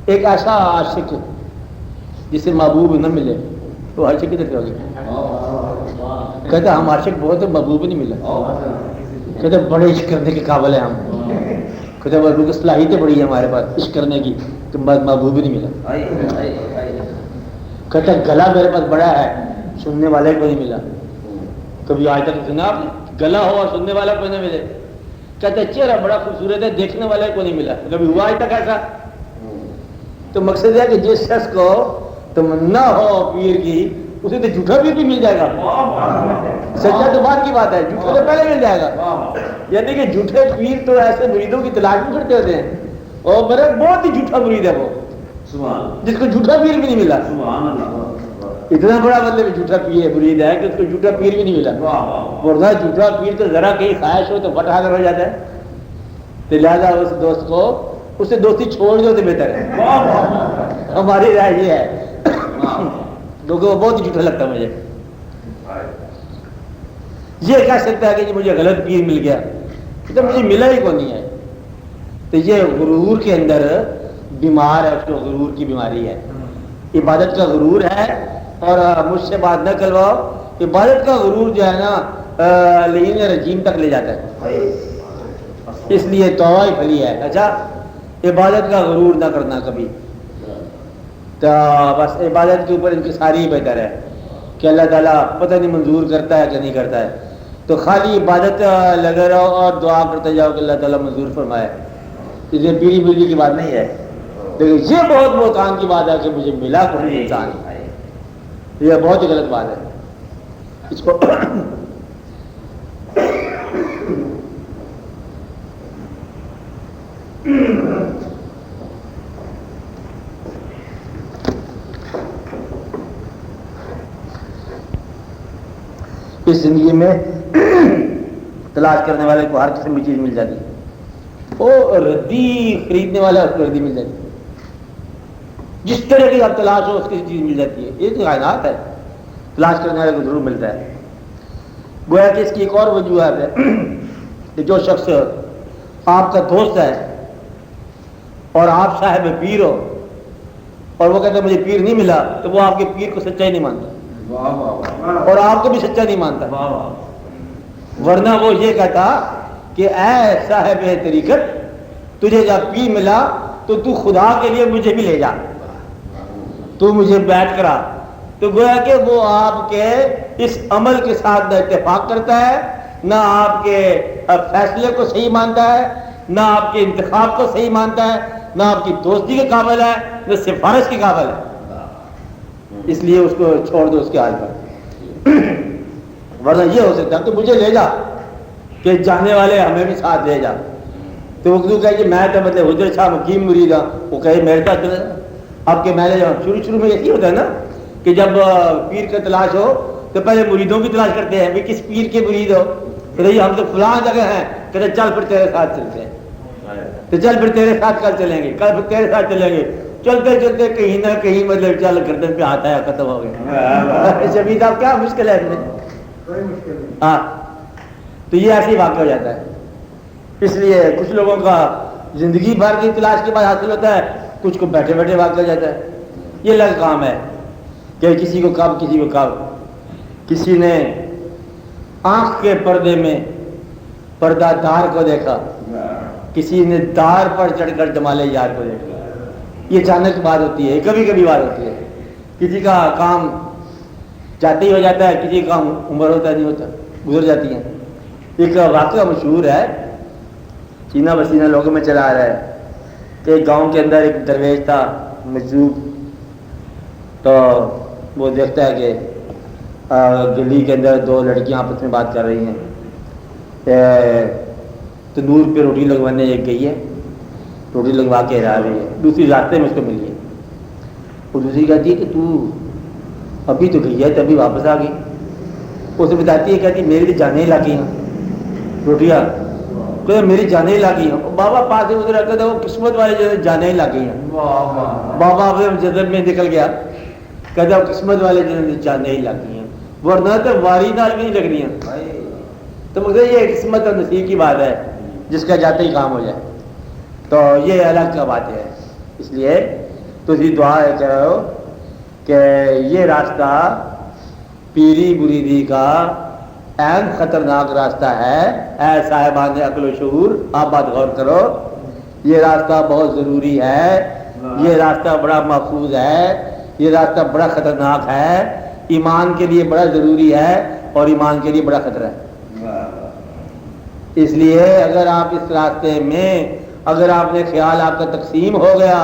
ایک ایسا عاشق جسے محبوب نہ ملے تو عاشق کدھر ہوگی؟ کہتے ہم عاشق بہت محبوب نہیں ملا، کہتے بڑے عشق کرنے کے قابل ہیں ہم، کہتے محبوب صلاحیتیں بڑی ہے ہمارے پاس عشق کرنے کی تو محبوب ہی نہیں ملا۔ کہتے گلا میرے پاس بڑا ہے سننے والے کو نہیں ملا۔ کبھی آج تک سنا آپ نے گلا ہو اور سننے والا کو نہیں ملے؟ کہتے چہرہ بڑا خوبصورت ہے دیکھنے والے کو نہیں ملا۔ کبھی ہوا آج تک ایسا؟ تو مقصد ہے کہ جس شخص کو تمنا ہو پیر کی اسے تو جھوٹا پیر بھی مل جائے گا، سچا تو بعد کی بات ہے، جھوٹا تو پہلے مل جائے گا۔ یعنی کہ جھوٹے پیر تو ایسے مریدوں کی تلاش بھی کرتے ہوتے ہیں، اور میرا بہت ہی جھوٹا مرید ہے وہ جس کو جھوٹا پیر بھی نہیں ملا۔ اتنا بڑا مطلب جھوٹا پیر مرید ہے کہ اس کو جھوٹا پیر بھی نہیں ملا، ورنہ جھوٹا پیر تو ذرا کہیں خواہش ہو تو فٹ حاضر ہو جاتا ہے۔ تو لہٰذا اس دوست کو اسے دوستی چھوڑ دو تو بہتر ہے، ہماری رائے یہ ہے، کیونکہ وہ بہت ہی جھوٹا لگتا ہے مجھے۔ یہ کہہ سکتا ہے کہ مجھے غلط پیر مل گیا، تو مجھے ملا ہی کو نہیں ہے۔ تو یہ غرور کے اندر بیمار ہے، اس کو غرور کی بیماری ہے، عبادت کا غرور ہے۔ اور مجھ سے بات نہ کرواؤ، عبادت کا غرور جو ہے نا لعین رجیم تک لے جاتا ہے، اس لیے توبہ ہی پھلی ہے۔ اچھا عبادت کا غرور نہ کرنا کبھی، تو بس عبادت کے اوپر انکساری ہی بہتر ہے کہ اللہ تعالیٰ پتہ نہیں منظور کرتا ہے کہ نہیں کرتا ہے، تو خالی عبادت لگے رہو اور دعا کرتے جاؤ کہ اللہ تعالیٰ منظور فرمائے۔ یہ پیڑھی پیڑھی کی بات نہیں ہے، لیکن یہ بہت بہتان کی بات ہے کہ مجھے ملا کوئی انسان، یہ بہت ہی غلط بات ہے۔ اس کو اس زندگی میں تلاش کرنے والے کو ہر قسم کی چیز مل جاتی ہے، وہ ردی خریدنے والا اس کو ردی مل جاتی ہے، جس طرح کی آپ تلاش ہو اس کی چیز مل جاتی ہے۔ یہ تو کائنات ہے، تلاش کرنے والے کو ضرور ملتا ہے۔ گویا کہ اس کی ایک اور وجوہات ہے کہ جو شخص آپ کا دوست ہے اور آپ صاحب پیر ہو اور وہ کہتا ہے مجھے پیر نہیں ملا، تو وہ آپ کے پیر کو سچا ہی نہیں مانتا اور آپ کو بھی سچا نہیں مانتا، ورنہ وہ یہ کہتا کہ اے صاحب طریقت تجھے جب پیر ملا تو تو خدا کے لیے مجھے بھی لے جا، تو مجھے بیعت کرا۔ تو گویا کہ وہ آپ کے اس عمل کے ساتھ نہ اتفاق کرتا ہے، نہ آپ کے فیصلے کو صحیح مانتا ہے، نہ آپ کے انتخاب کو صحیح مانتا ہے، نہ آپ کی دوستی کے قابل ہے، نہ سفارش کے قابل ہے، اس لیے اس کو چھوڑ دو اس کے حال پر۔ ورنہ یہ ہو سکتا ہے کہ مجھے لے جا، کہ جانے والے ہمیں بھی ساتھ لے جا، تو وہ کہے کہ میں تو مطلب حضرت صاحب حکیم مرید ہوں، وہ کہے میرے ساتھ چلے آپ کے میں لے جاؤں۔ شروع میں یہی ہوتا ہے نا کہ جب پیر کا تلاش ہو تو پہلے مریدوں کی تلاش کرتے ہیں، بھی کس پیر کے مرید ہو، کہ ہم تو فلاں جگہ ہیں، کہتے چل پھر تیرے ساتھ چلتے ہیں، تو چل پھر تیرے ساتھ کل چلیں گے، کل پھر تیرے ساتھ چلیں گے، چلتے چلتے کہیں نہ کہیں مطلب چل گردن پہ آتا ہے، ختم ہو گیا۔ شبید آپ کیا مشکل ہے اس میں؟ ہاں تو یہ ایسے ہی واقع ہو جاتا ہے۔ اس لیے کچھ لوگوں کا زندگی بھر کی تلاش کے بعد حاصل ہوتا ہے، کچھ کو بیٹھے بیٹھے واقع ہو جاتا ہے۔ یہ الگ کام ہے کہ کسی کو کب کسی کو کب، کسی نے آنکھ کے پردے میں پردہ دار کو دیکھا، کسی نے دار پر چڑھ کر جمال یار کو دیکھا۔ یہ اچانک بات ہوتی ہے، کبھی کبھی بات ہوتی ہے، کسی کا کام جاتے ہی ہو جاتا ہے، کسی کا کام عمر ہوتا نہیں ہوتا، گزر جاتی ہیں۔ ایک واقعہ مشہور ہے، سینہ بسینہ لوگوں میں چلا آ رہا ہے کہ ایک گاؤں کے اندر ایک درویش تھا مجذوب، تو وہ دیکھتا ہے کہ گلی کے اندر دو لڑکیاں آپس میں بات کر رہی ہیں، تندور پہ روٹی لگوانے ایک گئی ہے، روٹی لگوا کے آ رہی ہے، دوسری راستے میں اس کو ملی ہے، وہ دوسری کہتی ہے کہ تو ابھی تو گئی ہے تو ابھی واپس آ گئی۔ اسے بتاتی ہے، کہتی میری تو جانیں لگ گئی ہیں روٹیاں، کہ میری جانیں ہی لگ گئی ہیں۔ بابا پاس ادھر کہتے وہ قسمت والے جو جانیں ہی لگ گئی ہیں۔ بابا اپنے جذب میں نکل گیا، کہتے وہ قسمت والے جو جانیں ہی لگ گئی ہیں، ورنہ تو واری نال بھی نہیں لگنی ہیں۔ تو مگر یہ قسمت اور نصیب کی بات ہے، جس کا جاتے ہی کام ہو جائے، تو یہ الگ کا بات ہے۔ اس لیے تو اسی دعا ہے کرو کہ یہ راستہ پیری مریدی کا اہم خطرناک راستہ ہے. اے صاحبان عقل و شعور، آپ بات غور کرو، یہ راستہ بہت ضروری ہے، یہ راستہ بڑا محفوظ ہے، یہ راستہ بڑا خطرناک ہے، ایمان کے لیے بڑا ضروری ہے اور ایمان کے لیے بڑا خطرہ ہے. اس لیے اگر آپ اس راستے میں اگر آپ نے خیال آپ کا تقسیم ہو گیا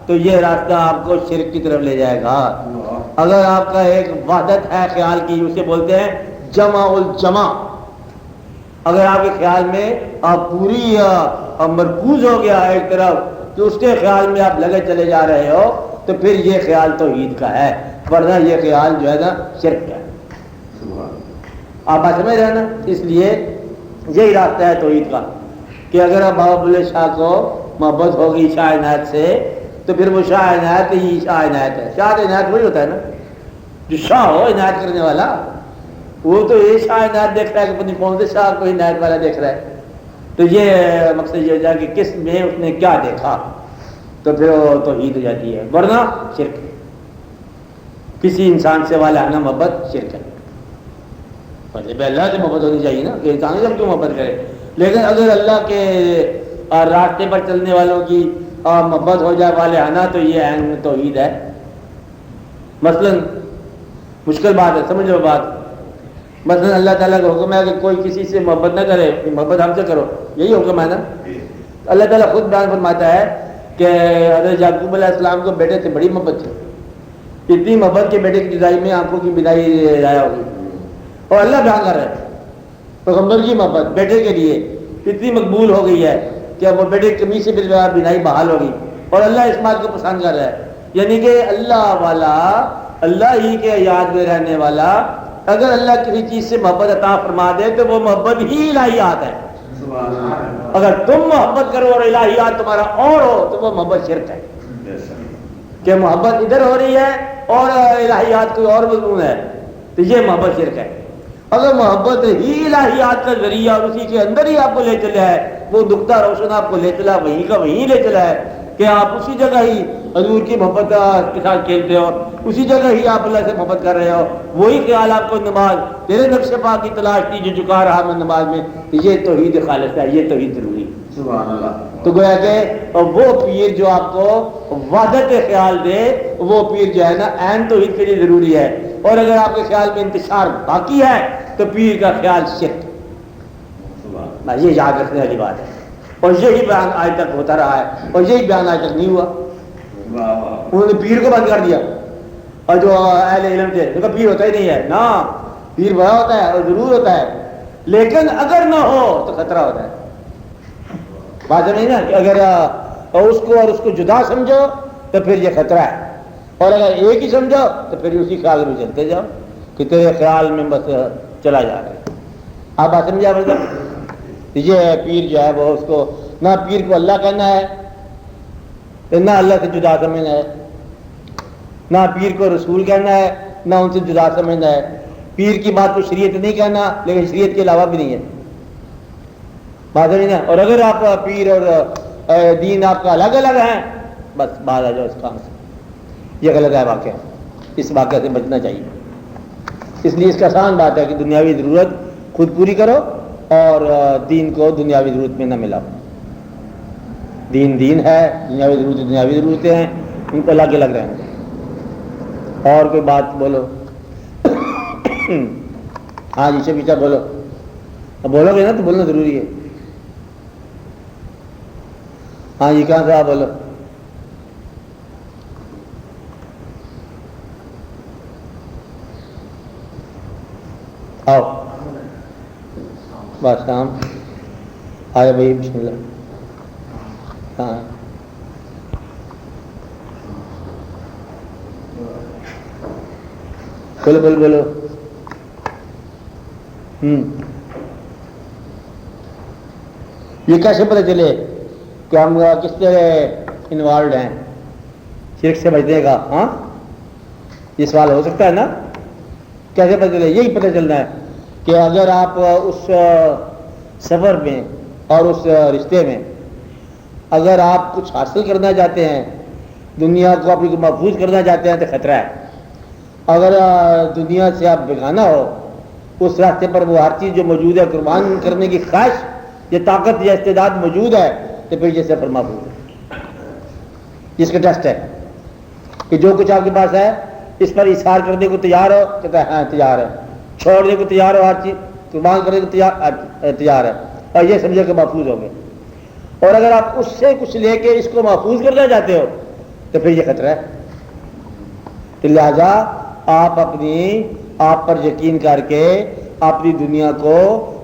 تو یہ راستہ آپ کو شرک کی طرف لے جائے گا. اگر آپ کا ایک وحدت ہے خیال کی، اسے بولتے ہیں جمع الجمع، اگر آپ کے خیال میں آپ پوری مرکوز ہو گیا ایک طرف کہ اس کے خیال میں آپ لگے چلے جا رہے ہو تو پھر یہ خیال توحید کا ہے، ورنہ یہ خیال جو ہے نا شرک کا ہے. آپ بات سمجھ رہے ہیں نا؟ اس لیے یہی راستہ ہے توحید کا کہ اگر آپ بابا بلے شاہ کو محبت ہوگی شاہ عنایت سے تو پھر وہ شاہ عنایت ہی شاہ عنایت ہے. شاہ عنایت وہی ہوتا ہے نا جو شاہ ہو عنایت کرنے والا. وہ تو یہ شاہ عنایت دیکھ رہا ہے کہ اپنی کون سے شاہ کو عنایت والا دیکھ رہا ہے. تو یہ مقصد یہ ہو جائے کہ کس میں اس نے کیا دیکھا تو پھر وہ توحید ہو جاتی ہے، ورنہ شرک ہے. کسی انسان سے والا محبت شرک ہے. مطلب اللہ سے محبت ہونی چاہیے نا کہ انسان سے ہم کیوں محبت کرے. لیکن اگر اللہ کے راستے پر چلنے والوں کی محبت ہو جائے والہانہ تو یہ عین توحید ہے. مثلا مشکل بات ہے، سمجھو بات. مثلا اللہ تعالیٰ کا حکم ہے کہ کوئی کسی سے محبت نہ کرے، محبت ہم سے کرو، یہی حکم ہے نا. اللہ تعالیٰ خود بیان فرماتا ہے کہ حضرت یعقوب علیہ السلام کو بیٹے سے بڑی محبت تھی، اتنی محبت کہ بیٹے کی جدائی میں آنکھوں کی بدائی ضائع ہوگی. اور اللہ بیان کر رہا ہے پیغمبر کی محبت بیٹے کے لیے اتنی مقبول ہو گئی ہے کہ اب وہ بیٹے کی کمی سے بینائی بحال ہوگی. اور اللہ اس بات کو پسند کر رہا ہے، یعنی کہ اللہ والا، اللہ ہی کے یاد میں رہنے والا اگر اللہ کسی چیز سے محبت عطا فرما دے تو وہ محبت ہی الہیات ہے. اگر تم محبت کرو اور الہیات تمہارا اور ہو تو وہ محبت شرک ہے. کہ محبت ادھر ہو رہی ہے اور الہیات کوئی اور مضمون ہے تو یہ محبت شرک ہے. اگر محبت ہی الہیات کا ذریعہ اور اسی کے اندر ہی آپ کو لے چلا ہے، وہ دکھتا روشن آپ کو لے چلا وہیں کا وہیں لے چلا ہے کہ آپ اسی جگہ ہی حضور کی محبت کے ساتھ کھیلتے ہو، اسی جگہ ہی آپ اللہ سے محبت کر رہے ہو، وہی خیال آپ کو نماز تیرے نقش پاک کی تلاش تھی جو جھکا رہا میں نماز میں، یہ توحید خالص ہے، یہ توحید ضروری. سبحان اللہ. تو گویا کہ وہ پیر جو آپ کو وحدت خیال دے وہ پیر جو ہے نا عین توحید کے لیے ضروری ہے. اور اگر آپ کے خیال میں انتشار باقی ہے تو پیر کا خیال شرک. یہ یاد رکھنے والی بات ہے. اور یہی بیان آج تک ہوتا رہا ہے اور یہی بیان آج تک نہیں ہوا. انہوں نے پیر کو بند کر دیا اور جو اہل علم تھے ان کا پیر ہوتا ہی نہیں ہے. نا پیر بڑا ہوتا ہے اور ضرور ہوتا ہے، لیکن اگر نہ ہو تو خطرہ ہوتا ہے. بات نہیں نا کہ اگر اس کو اور اس کو جدا سمجھو تو پھر یہ خطرہ ہے، اور اگر ایک ہی سمجھو تو پھر اسی خیال میں چلتے جاؤ کہ تیرے خیال میں بس چلا جا رہا ہے. آپ بات سمجھا مطلب یہ ہے پیر جو ہے وہ اس کو نہ پیر کو اللہ کہنا ہے نہ اللہ سے جدا سمجھنا ہے، نہ پیر کو رسول کہنا ہے نہ ان سے جدا سمجھنا ہے. پیر کی بات کو شریعت نہیں کہنا لیکن شریعت کے علاوہ بھی نہیں ہے. بات نہیں نا. اور اگر آپ پیر اور دین آپ کا الگ الگ ہیں بس باہر آ جاؤ اس کام سے. یہ غلط ہے واقعہ، اس واقعہ سے بچنا چاہیے. اس لیے اس کا آسان بات ہے کہ دنیاوی ضرورت خود پوری کرو اور دین کو دنیاوی ضرورت میں نہ ملاؤ. دین دین ہے، دنیاوی ضرورتیں دنیاوی ضرورتیں ہیں، ان کو الگ الگ رہنا. اور کوئی بات بولو. ہاں جی سے پیچھا بولو. اب بولو گے نا تو بولنا ضروری ہے. ہاں جی کہاں سے آپ بولو. آؤ بس کام آئے بھائی بسم اللہ. ہاں بولو بولو بولو. یہ کیسے پتہ چلے کہ ہم کس طرح انوالوڈ ہیں شرک سے بچنے کا؟ ہاں یہ سوال ہو سکتا ہے نا. کیسے پتہ چلے؟ یہی پتہ چلنا ہے کہ اگر آپ اس سفر میں اور اس رشتے میں اگر آپ کچھ حاصل کرنا چاہتے ہیں دنیا کو اپنی کو محفوظ کرنا چاہتے ہیں تو خطرہ ہے. اگر دنیا سے آپ بگانا ہو اس راستے پر وہ ہر چیز جو موجود ہے قربان کرنے کی خواہش یا طاقت یا استعداد موجود ہے تو پھر یہ سفر محفوظ ہے. جس کا ٹیسٹ ہے کہ جو کچھ آپ کے پاس ہے اس پر اظہار کرنے کو تیار ہو کہتا ہے ہاں تیار ہے, چھوڑنے کو تیار ہو, ہر چیز قربان کرنے کو تیار ہے, اور یہ سمجھے کہ محفوظ ہو گئے. اور اگر آپ اس سے کچھ لے کے اس کو محفوظ کرنا چاہتے ہو تو پھر یہ خطرہ ہے. تو لہذا آپ پر یقین کر کے اپنی دنیا کو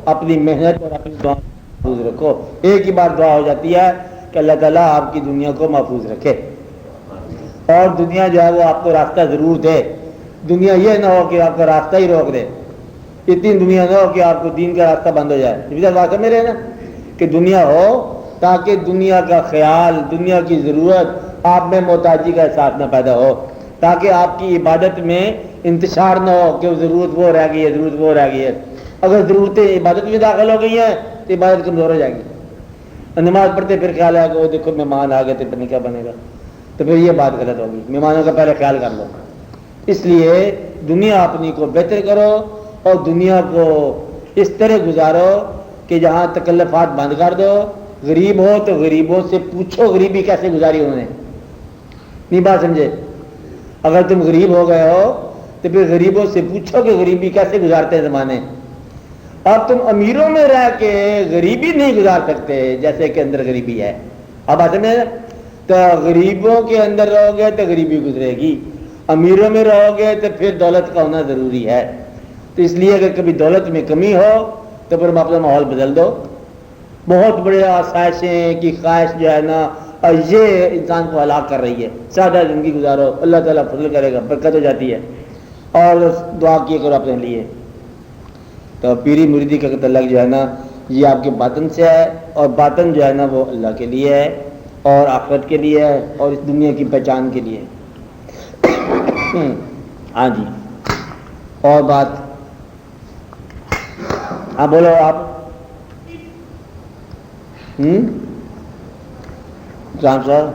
اپنی محنت اور اپنی دعا محفوظ رکھو. ایک ہی بار دعا ہو جاتی ہے کہ اللہ تعالیٰ آپ کی دنیا کو محفوظ رکھے, اور دنیا جو ہے وہ آپ کو راستہ ضرور دے. دنیا یہ نہ ہو کہ آپ کا راستہ ہی روک دے, اتنی دنیا نہ ہو کہ آپ کو دین کا راستہ بند ہو جائے. واقع میں رہے نا کہ دنیا ہو تاکہ دنیا کا خیال, دنیا کی ضرورت آپ میں محتاجی کا احساس نہ پیدا ہو, تاکہ آپ کی عبادت میں انتشار نہ ہو کہ ضرورت وہ رہ گئی ہے, ضرورت وہ رہ گئی ہے. اگر ضرورتیں عبادت میں داخل ہو گئی ہیں تو عبادت کمزور ہو جائے گی. نماز پڑھتے پھر خیال ہے کہ وہ دیکھو مہمان آ گئے تو پتہ نہیں کیا بنے گا, تو پھر یہ بات غلط ہوگی. مہمانوں کا پہلے خیال کر لو. اس لیے دنیا اپنی کو بہتر کرو اور دنیا کو اس طرح گزارو کہ جہاں تکلفات بند کر دو. غریب ہو تو غریبوں سے پوچھو غریبی کیسے گزاری انہوں نے, نہیں بات سمجھے. اگر تم غریب ہو گئے ہو تو پھر غریبوں سے پوچھو کہ غریبی کیسے گزارتے ہیں زمانے. اب تم امیروں میں رہ کے غریبی نہیں گزار سکتے جیسے کہ اندر غریبی ہے. اب بات سمجھے, تو غریبوں کے اندر رہو گے تو غریبی گزرے گی, امیروں میں رہو گے تو پھر دولت کا ہونا ضروری ہے. تو اس لیے اگر کبھی دولت میں کمی ہو تو پھر اپنا ماحول بدل دو. بہت بڑے آسائشیں کی خواہش جو ہے نا یہ انسان کو ہلاک کر رہی ہے. سادہ زندگی گزارو, اللہ تعالیٰ فضل کرے گا, برکت ہو جاتی ہے. اور دعا کیے کرو اپنے لیے. تو پیری مریدی کا تعلق جو ہے نا یہ آپ کے باطن سے ہے, اور باطن جو ہے نا وہ اللہ کے لیے ہے اور آخرت کے لیے ہے اور اس دنیا کی پہچان کے لیے. ہاں جی, اور بات, ہاں بولو آپ. جان صاحب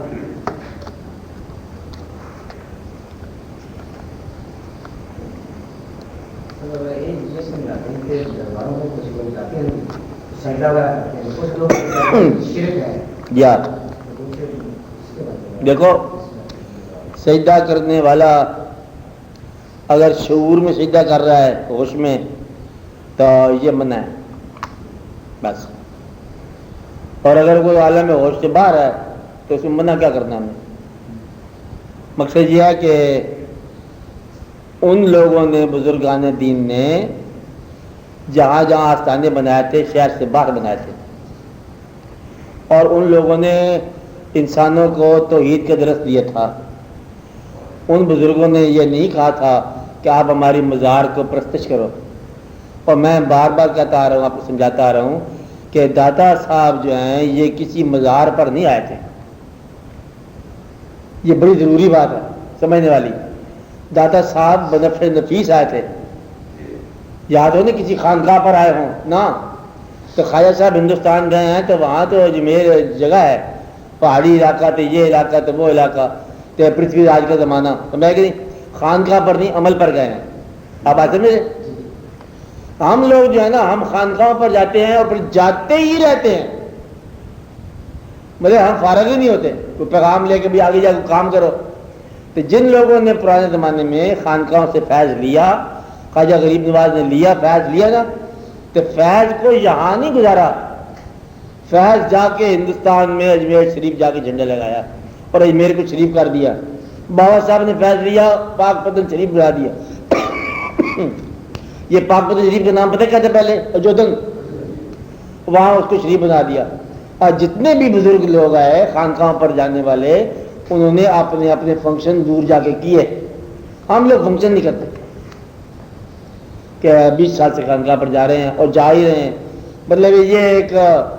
یا دیکھو, سجدہ کرنے والا اگر شعور میں سجدہ کر رہا ہے ہوش میں تو یہ منع ہے بس. اور اگر کوئی عالم ہوش سے باہر ہے تو اس میں منع کیا کرنا ہمیں. مقصد یہ ہے کہ ان لوگوں نے, بزرگان دین نے جہاں جہاں آستانے بنائے تھے شہر سے باہر بنائے تھے, اور ان لوگوں نے انسانوں کو توحید کا درس دیا تھا. ان بزرگوں نے یہ نہیں کہا تھا کہ آپ ہماری مزار کو پرستش کرو. اور میں بار بار کہتا آ رہا ہوں, آپ کو سمجھاتا آ رہا ہوں کہ داتا صاحب جو ہیں یہ کسی مزار پر نہیں آئے تھے. یہ بڑی ضروری بات ہے سمجھنے والی. داتا صاحب بنفع نفیس آئے تھے. یاد ہو نا کسی خانقاہ پر آئے ہوں نا, تو خواجہ صاحب ہندوستان گئے ہیں تو وہاں تو اجمیر جگہ ہے, پہاڑی علاقہ, تو یہ علاقہ تو وہ علاقہ, تو پرتھوی راج کا زمانہ, سمجھا کہ نہیں, خانقاہ پر نہیں عمل پر گئے ہیں. آپ آتے میں ہم لوگ جو ہے نا ہم خانقاہوں پر جاتے ہیں اور پھر جاتے ہی رہتے ہیں, مطلب ہم فارغ ہی نہیں ہوتے, کوئی پیغام لے کے بھی آگے جا کے کام کرو. تو جن لوگوں نے پرانے زمانے میں خانقاہوں سے فیض لیا, خواجہ غریب نواز نے لیا, فیض لیا نا, تو فیض کو یہاں نہیں گزارا, فیض جا کے ہندوستان میں اجمیر شریف جا کے جھنڈا لگایا اور اجمیر کو شریف کر دیا. بابا صاحب نے فیض لیا, پاک پتن شریف بنا دیا. یہ پاک پتن شریف کا نام پتہ کیا تھا پہلے, اجودن, وہاں اس کو شریف بنا دیا. اور جتنے بھی بزرگ لوگ آئے خانقاہوں پر جانے والے, انہوں نے اپنے اپنے فنکشن دور جا کے کیے. ہم لوگ فنکشن نہیں کرتے کہ 20 سال سے خانقاہ پر جا رہے ہیں اور جا ہی رہے ہیں, مطلب یہ ایک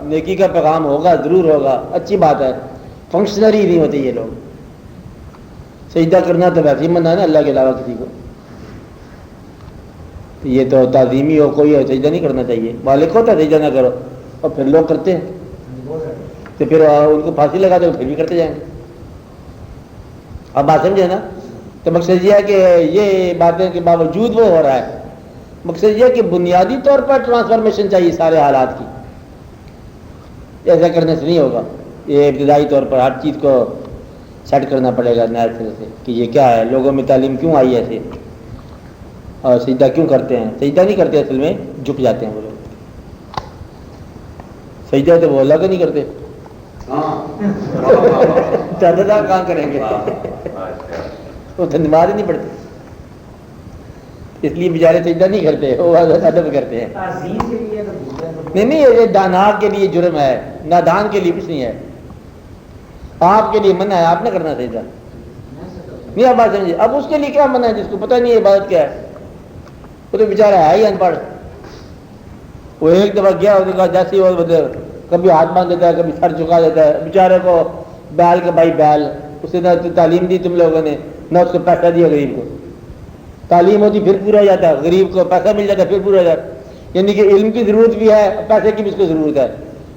نیکی کا پیغام ہوگا, ضرور ہوگا, اچھی بات ہے. فنکشنری نہیں ہوتے یہ لوگ. سجدہ کرنا تو ویسے ہی منع ہے نا اللہ کے علاوہ کسی کو. یہ تو تعظیمی ہو کوئی ہو, سجدہ نہیں کرنا چاہیے. مالک ہوتا ہے سجدہ نہ کرو, اور پھر لوگ کرتے ہیں تو پھر ان کو پھانسی لگا دو, پھر بھی کرتے جائیں گے. اب بات سمجھے نا؟ تو مقصد یہ ہے کہ یہ باتیں کے باوجود وہ ہو رہا ہے. مقصد یہ ہے کہ بنیادی طور پر ٹرانسفارمیشن چاہیے سارے حالات کی. ایسا کرنے سے نہیں ہوگا. یہ ابتدائی طور پر ہر چیز کو سیٹ کرنا پڑے گا نئے طرح سے کہ یہ کیا ہے, لوگوں میں تعلیم کیوں آئی ایسے, اور سجدہ کیوں کرتے ہیں. سجدہ نہیں کرتے اصل میں, جھک جاتے ہیں وہ لوگ. سجدہ تو وہ اللہ کا نہیں کرتے, تعداد کہاں کریں گے, وہ تو نماز ہی نہیں پڑھتے, اس لیے بیچارے سجدہ نہیں کرتے, وہ ادب کرتے ہیں. نہیں یہ دانا کے لیے جرم ہے, نادان کے لیے کچھ نہیں ہے. آپ کے لیے منع ہے, آپ نہ کرنا سجدہ. نہیں آپ بات سمجھے. اب اس کے لیے کیا منع ہے جس کو پتہ نہیں ہے عبادت کیا ہے, وہ تو بیچارہ ہے ہی ان پڑھ. وہ ایک دفعہ گیا, اس نے کہا جیسے ہی کبھی ہاتھ باندھ دیتا ہے, کبھی سر جھکا دیتا ہے. بیچارے کو بیل کا بھائی بیل, اسے نہ تعلیم دی تم لوگوں نے, نہ اس کو پیسہ دیا. غریب کو تعلیم ہوتی پھر پورا ہو جاتا ہے, غریب کو پیسہ مل جاتا ہے پھر پورا ہو جاتا ہے. یعنی کہ علم کی ضرورت بھی ہے, پیسے کی بھی اس کو ضرورت ہے.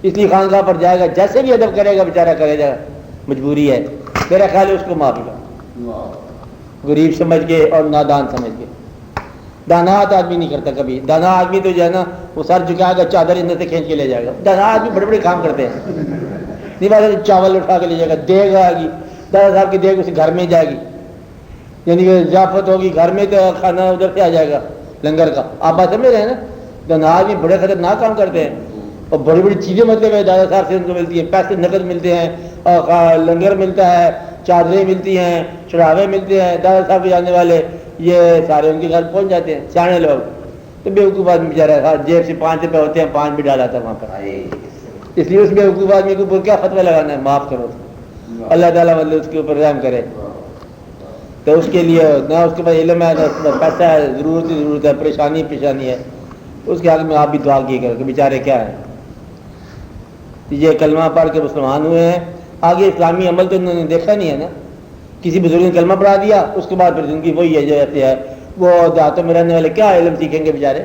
اس لیے خانقاہ پر جائے گا, جیسے بھی ادب کرے گا بیچارہ کرے گا, مجبوری ہے. میرا خیال ہے اس کو معافی کا, غریب سمجھ کے اور نادان سمجھ کے. دانات آدمی نہیں کرتا کبھی. دانا آدمی تو جو ہے نا وہ سر جھکائے گا, چادر اندر سے کھینچ کے لے جائے گا. دانا آدمی بڑے بڑے کام کرتے ہیں. نہیں بات, چاول اٹھا کے لے جائے گا, دیگ آئے گی, دادا صاحب کی دیگ اسے گھر میں جائے گی, یعنی کہ ضیافت ہوگی گھر میں, تو کھانا ادھر سے آ جائے گا لنگر کا. آپ بات سمجھ رہے ہیں نا. دانا آدمی بڑے خطرناک کام کرتے ہیں, اور بڑی بڑی چیزیں مطلب ہے دادا صاحب سے ان کو ملتی ہیں. پیسے نقد ملتے ہیں, اور لنگر ملتا ہے, چادریں ملتی ہیں, چڑھاوے ملتے ہیں. دادا صاحب کے جانے والے یہ سارے ان کے گھر پہنچ جاتے ہیں, سیانے لوگ. تو بیوقوف آدمی بیچارہ جیب سے 5 روپے ہوتے ہیں, 5 بھی ڈالا تھا وہاں پر. اس لیے اس بیوقوف آدمی کے اوپر کیا فتویٰ لگانا ہے, معاف کرو. اللہ تعالیٰ مطلب اس کے اوپر رحم کرے. تو اس کے لیے نہ اس کے پاس علم ہے, نہ پیسہ ہے, ضرورت ہے, پریشانی ہے. اس کے حال میں آپ بھی دعا کی کرو کہ بیچارے کیا ہے, یہ کلمہ پڑھ کے مسلمان ہوئے ہیں, آگے اسلامی عمل تو انہوں نے دیکھا نہیں ہے نا. کسی بزرگ نے کلمہ پڑھا دیا, اس کے بعد پھر زندگی وہی ہے جو ایسے ہے. وہ دیہاتوں میں رہنے والے کیا علم سیکھیں گے بیچارے.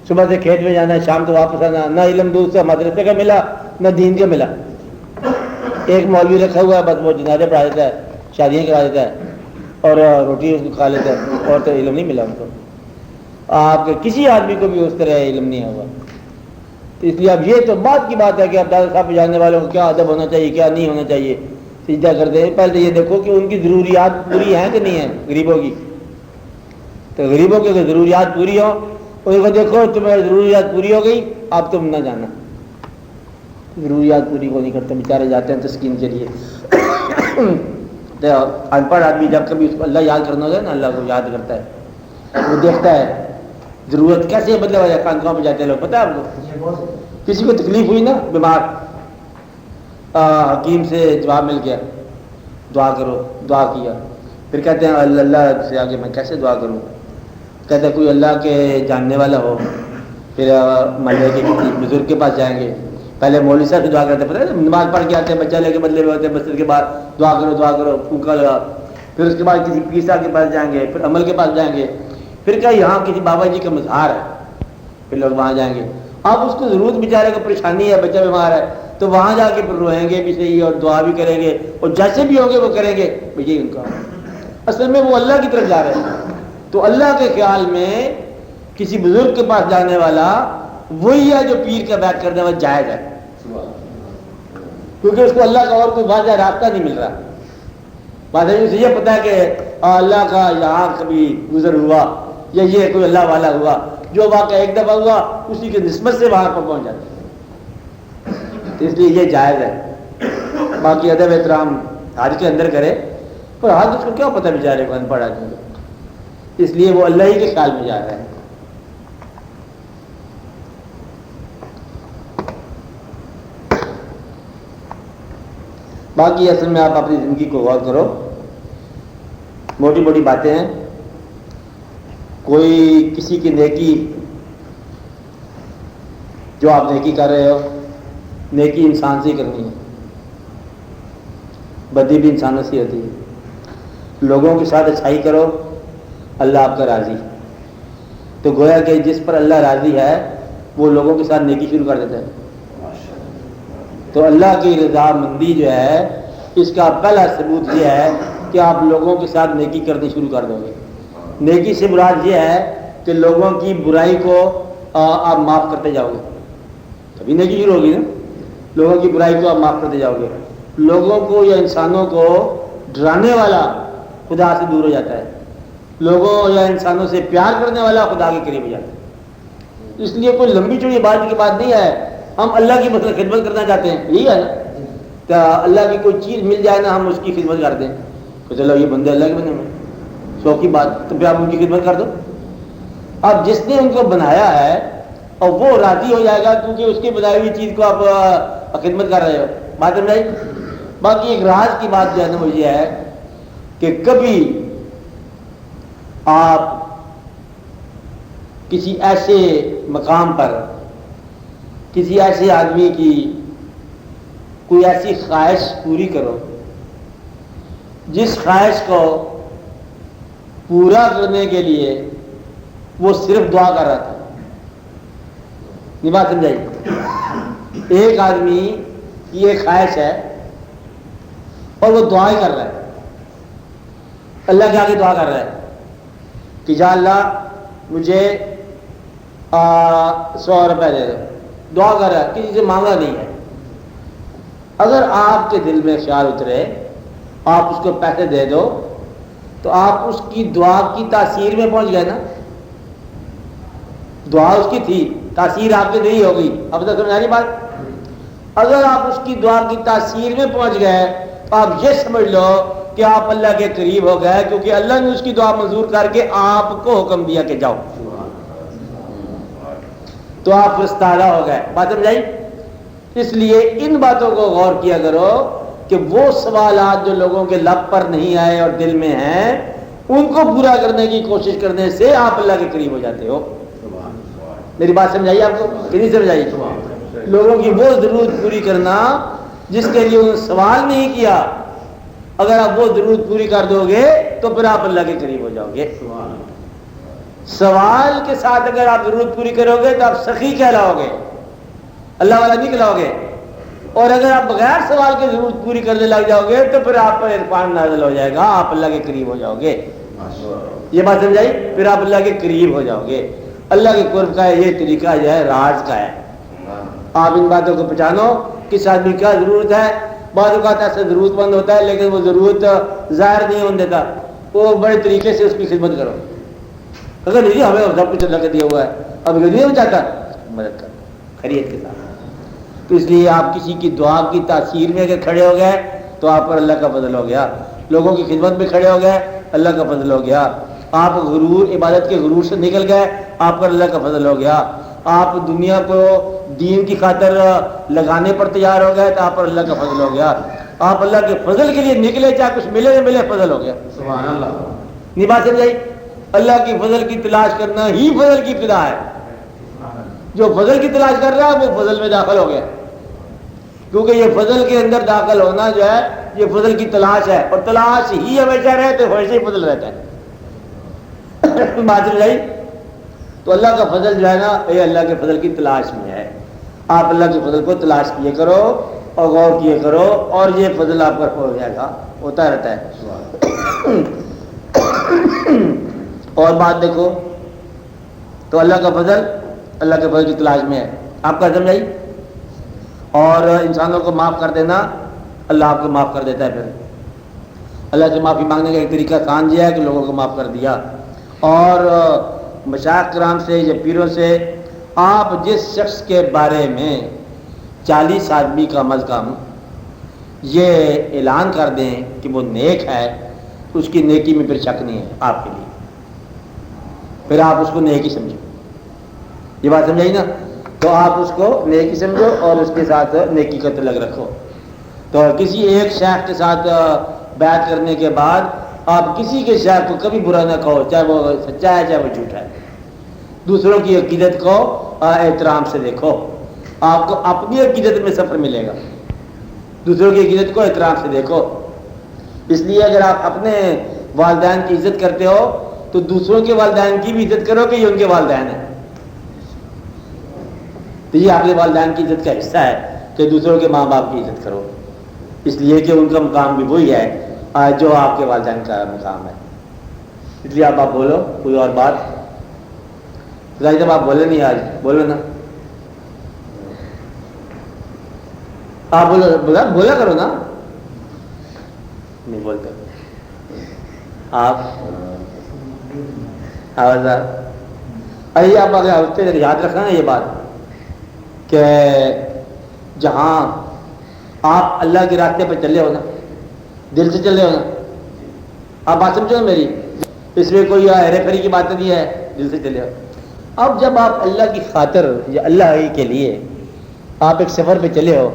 صبح سے کھیت میں جانا, شام کو واپس آنا, نہ علم دور سے مدرسے کا ملا, نہ دین کا ملا. ایک مولوی رکھا ہوا ہے, بس وہ جنازے پڑھا دیتا ہے, شادیاں کرا دیتا ہے, اور روٹی اس کو کھا لیتا ہے, اور تو علم نہیں ملا ان کو. آپ کے کسی آدمی کو بھی اس طرح علم نہیں ہوگا. تو اس لیے اب یہ تو بات کی بات ہے کہ اب دادا صاحب پہ جاننے والوں کو کیا ادب ہونا چاہیے, کیا نہیں ہونا چاہیے. سجدہ کرتے ہیں, پہلے یہ دیکھو کہ ان کی ضروریات پوری ہیں کہ نہیں ہیں غریبوں کی. تو غریبوں کی ضروریات پوری ہو, ان کو دیکھو تمہاری ضروریات پوری ہو گئی, اب تم نہ جانا. ضروریات پوری کو نہیں کرتے, بیچارے جاتے ہیں تسکین کے لیے. ان پڑھ آدمی جب کبھی اس کو اللہ یاد کرنا ہوگا نا, اللہ کو یاد کرتا ہے, وہ دیکھتا ہے ضرورت کیسے بدلے والے خانقاہوں پہ جاتے ہیں لوگ. پتہ ہے آپ کو, کسی کو تکلیف ہوئی نا, بیمار, حکیم سے جواب مل گیا, دعا کرو, دعا کیا, پھر کہتے ہیں اللہ سے آگے میں کیسے دعا کروں. کہتے ہیں کوئی اللہ کے جاننے والا ہو, پھر محلے کے کسی بزرگ کے پاس جائیں گے. پہلے مولوی صاحب سے دعا کرتے ہیں, پتہ ہے نماز پڑھ کے آتے ہیں, بچہ لے کے بدلے میں ہوتے ہیں, مسجد کے بعد دعا کرو پھونکا لگا. پھر اس کے بعد کسی پیر صاحب کے پاس جائیں گے, پھر عمل کے پاس جائیں گے, پھر کیا یہاں کسی بابا جی کا مزار ہے, پھر لوگ وہاں جائیں گے. اب اس کو ضرورت بیچارے کو پریشانی ہے, بچہ بیمار ہے, تو وہاں جا کے پھر روئیں گے بھی صحیح, اور دعا بھی کریں گے, اور جیسے بھی ہوں گے وہ کریں گے. بھائی ان کا اصل میں وہ اللہ کی طرف جا رہے ہیں. تو اللہ کے خیال میں کسی بزرگ کے پاس جانے والا وہی ہے جو پیر کا بیعت کرنے والا جائز ہے, کیونکہ اس کو اللہ کا اور کوئی واضح راستہ نہیں مل رہا. واضح اسے یہ پتا ہے کہ اللہ کا یہاں کبھی گزر ہوا, یا یہ کوئی اللہ والا ہوا, جو واقعہ ایک دفعہ ہوا اسی کے نسبت سے وہاں پر پہنچ جاتا ہے. اس لیے یہ جائز ہے. باقی ادب احترام حج کے اندر کرے, پر حج اس کو کیا پتہ بیچارے کو, ان پڑھ آدمی کو, اس لیے وہ اللہ ہی کے خیال میں جا رہا ہے. باقی اصل میں آپ اپنی زندگی کو غور کرو, موٹی موٹی باتیں ہیں. کوئی کسی کی نیکی, جو آپ نیکی کر رہے ہو, نیکی انسان سے ہی کرنی ہے, بدی بھی انسانوں سے ہوتی ہے. لوگوں کے ساتھ اچھائی کرو, اللہ آپ کا راضی. تو گویا کہ جس پر اللہ راضی ہے وہ لوگوں کے ساتھ نیکی شروع کر دیتا ہے. تو اللہ کی رضا مندی جو ہے, اس کا پہلا ثبوت یہ ہے کہ آپ لوگوں کے ساتھ نیکی کرنی شروع کر دو گے. نیکی سے مراد یہ ہے کہ لوگوں کی برائی کو آپ معاف کرتے جاؤ گے, تبھی نیکی شروع ہوگی نا. لوگوں کی برائی کو آپ معاف کرتے جاؤ گے. لوگوں کو یا انسانوں کو ڈرانے والا خدا سے دور ہو جاتا ہے, لوگوں یا انسانوں سے پیار کرنے والا خدا کے قریب ہو جاتا ہے. اس لیے کوئی لمبی چوڑی بات کی بات نہیں ہے. ہم اللہ کی مثلا خدمت کرنا چاہتے ہیں, یہی ہے نا, تو اللہ کی کوئی چیز مل جائے نا ہم اس کی خدمت کر دیں تو چلو یہ بندے اللہ کے بنے ہوئے, سو کی بات, تو پھر آپ ان کی خدمت کر دو. اب جس نے ان کو بنایا ہے اور وہ راضی ہو جائے گا کیونکہ اس کی بنائی ہوئی چیز کو آپ خدمت کر رہے ہو. بات سمجھائی. باقی ایک راز کی بات جو ہے نا وہ یہ ہے کہ کبھی آپ کسی ایسے مقام پر کسی ایسے آدمی کی کوئی ایسی خواہش پوری کرو جس خواہش کو پورا کرنے کے لیے وہ صرف دعا کر رہا تھا. یہ بات سمجھائی. ایک آدمی کی ایک خواہش ہے اور وہ دعا ہی کر رہا ہے, اللہ کے آگے دعا کر رہا ہے کہ یا اللہ مجھے 100 روپے دے دو. دعا کر رہا ہے, کسی سے مانگا نہیں ہے. اگر آپ کے دل میں خیال اترے آپ اس کو پیسے دے دو تو آپ اس کی دعا کی تاثیر میں پہنچ گئے نا. دعا اس کی تھی, تاثیر آپ کی نہیں ہوگی. اب تک سمجھا رہی بات. اگر آپ اس کی دعا کی تاثیر میں پہنچ گئے تو آپ یہ سمجھ لو کہ آپ اللہ کے قریب ہو گئے, کیونکہ اللہ نے اس کی دعا منظور کر کے آپ کو حکم دیا کہ جاؤ, تو آپ فرستادہ ہو گئے. بات سمجھائی. اس لیے ان باتوں کو غور کیا کرو کہ وہ سوالات جو لوگوں کے لب پر نہیں آئے اور دل میں ہیں ان کو پورا کرنے کی کوشش کرنے سے آپ اللہ کے قریب ہو جاتے ہو. میری بات سمجھائیے آپ کو کہ نہیں سمجھائیے. لوگوں کی وہ ضرورت پوری کرنا جس کے لیے انہوں نے سوال نہیں کیا, اگر آپ وہ ضرورت پوری کر دو گے تو پھر آپ اللہ کے قریب ہو جاؤ گے. سوال کے ساتھ اگر آپ ضرورت پوری کرو گے تو آپ سخی کہلاؤ گے, اللہ والا نہیں کہلاؤ گے. اور اگر آپ بغیر سوال کی ضرورت پوری کرنے لگ جاؤ گے تو پھر آپ پر عرفان نازل ہو جائے گا, آپ اللہ کے قریب ہو جاؤ گے. یہ بات سمجھائی. پھر آپ اللہ کے قریب ہو جاؤ گے. اللہ کے قرب کا یہ طریقہ جو ہے راز کا ہے. آپ ان باتوں کو پہچانو, کس آدمی کیا ضرورت ہے. بعض اوقات ایسا ضرورت مند ہوتا ہے لیکن وہ ضرورت ظاہر نہیں ہونے دیتا, وہ بڑے طریقے سے اس کی خدمت کرو. اگر نہیں ہمیں سب کچھ اللہ کا دیا ہوا ہے, اب نہیں ہو چاہتا مدد کر خرید کے ساتھ. تو اس لیے آپ کسی کی دعا کی تاثیر میں اگر کھڑے ہو گئے تو آپ پر اللہ کا فضل ہو گیا. لوگوں کی خدمت میں کھڑے ہو گئے اللہ کا فضل ہو گیا. آپ غرور عبادت کے غرور سے نکل گئے آپ پر اللہ کا فضل ہو گیا. آپ دنیا کو دین کی خاطر لگانے پر تیار ہو گئے تو آپ پر اللہ کا فضل ہو گیا. آپ اللہ کے فضل کے لیے نکلے چاہے کچھ ملے نہ ملے فضل ہو گیا. سبحان اللہ. نہیں بات سمجھائی. اللہ کی فضل کی تلاش کرنا ہی فضل کی ابتدا ہے. جو فضل کی تلاش کر رہا ہے وہ فضل میں داخل ہو گیا, کیونکہ یہ فضل کے اندر داخل ہونا جو ہے یہ فضل کی تلاش ہے, اور تلاش ہی ہمیشہ رہے تو ہمیشہ ہی فضل رہتا ہے. بات سمجھائی. تو اللہ کا فضل جو ہے نا یہ اللہ کے فضل کی تلاش میں ہے. آپ اللہ کے فضل کو تلاش کیے کرو اور غور کیے کرو اور یہ فضل آپ پر ہو جائے گا, ہوتا رہتا ہے. اور بات دیکھو تو اللہ کا فضل کی تلاش میں ہے. آپ کا سمجھائی. اور انسانوں کو معاف کر دینا اللہ آپ کو معاف کر دیتا ہے. پھر اللہ سے معافی مانگنے کا ایک طریقہ کان یہ ہے کہ لوگوں کو معاف کر دیا. اور مشائخ کرام سے یا پیروں سے آپ جس شخص کے بارے میں 40 آدمی کا کم از کم یہ اعلان کر دیں کہ وہ نیک ہے, اس کی نیکی میں پھر شک نہیں ہے آپ کے لیے, پھر آپ اس کو نیک ہی سمجھو. یہ بات سمجھائی نا. تو آپ اس کو نیکی سمجھو اور اس کے ساتھ نیکی کا تعلق رکھو. تو کسی ایک شیخ کے ساتھ بیعت کرنے کے بعد آپ کسی کے شیخ کو کبھی برا نہ کہو, چاہے وہ سچا ہے چاہے وہ جھوٹا ہے. دوسروں کی عقیدت کو احترام سے دیکھو. آپ کو اپنی عقیدت میں سفر ملے گا, دوسروں کی عقیدت کو احترام سے دیکھو. اس لیے اگر آپ اپنے والدین کی عزت کرتے ہو تو دوسروں کے والدین کی بھی عزت کرو کہ یہ ان کے والدین ہیں. تو یہ آپ کے والدین کی عزت کا حصہ ہے کہ دوسروں کے ماں باپ کی عزت کرو, اس لیے کہ ان کا مقام بھی وہی ہے جو آپ کے والدین کا مقام ہے. اس لیے آپ بولو کوئی اور بات. جب آپ بولے نہیں آج بولو نا, آپ بولا کرو نا. نہیں بولتے آپ آوازدار. ارے آپ اگر یاد رکھنا نا یہ بات کہ جہاں آپ اللہ کے راستے پہ چلے ہو نا, دل سے چلے ہو نا, آپ بات سمجھو نا میری, اس میں کوئی ہیرے پھیری کی بات نہیں ہے, دل سے چلے ہو. اب جب آپ اللہ کی خاطر یا اللہ ہی کے لیے آپ ایک سفر پہ چلے ہو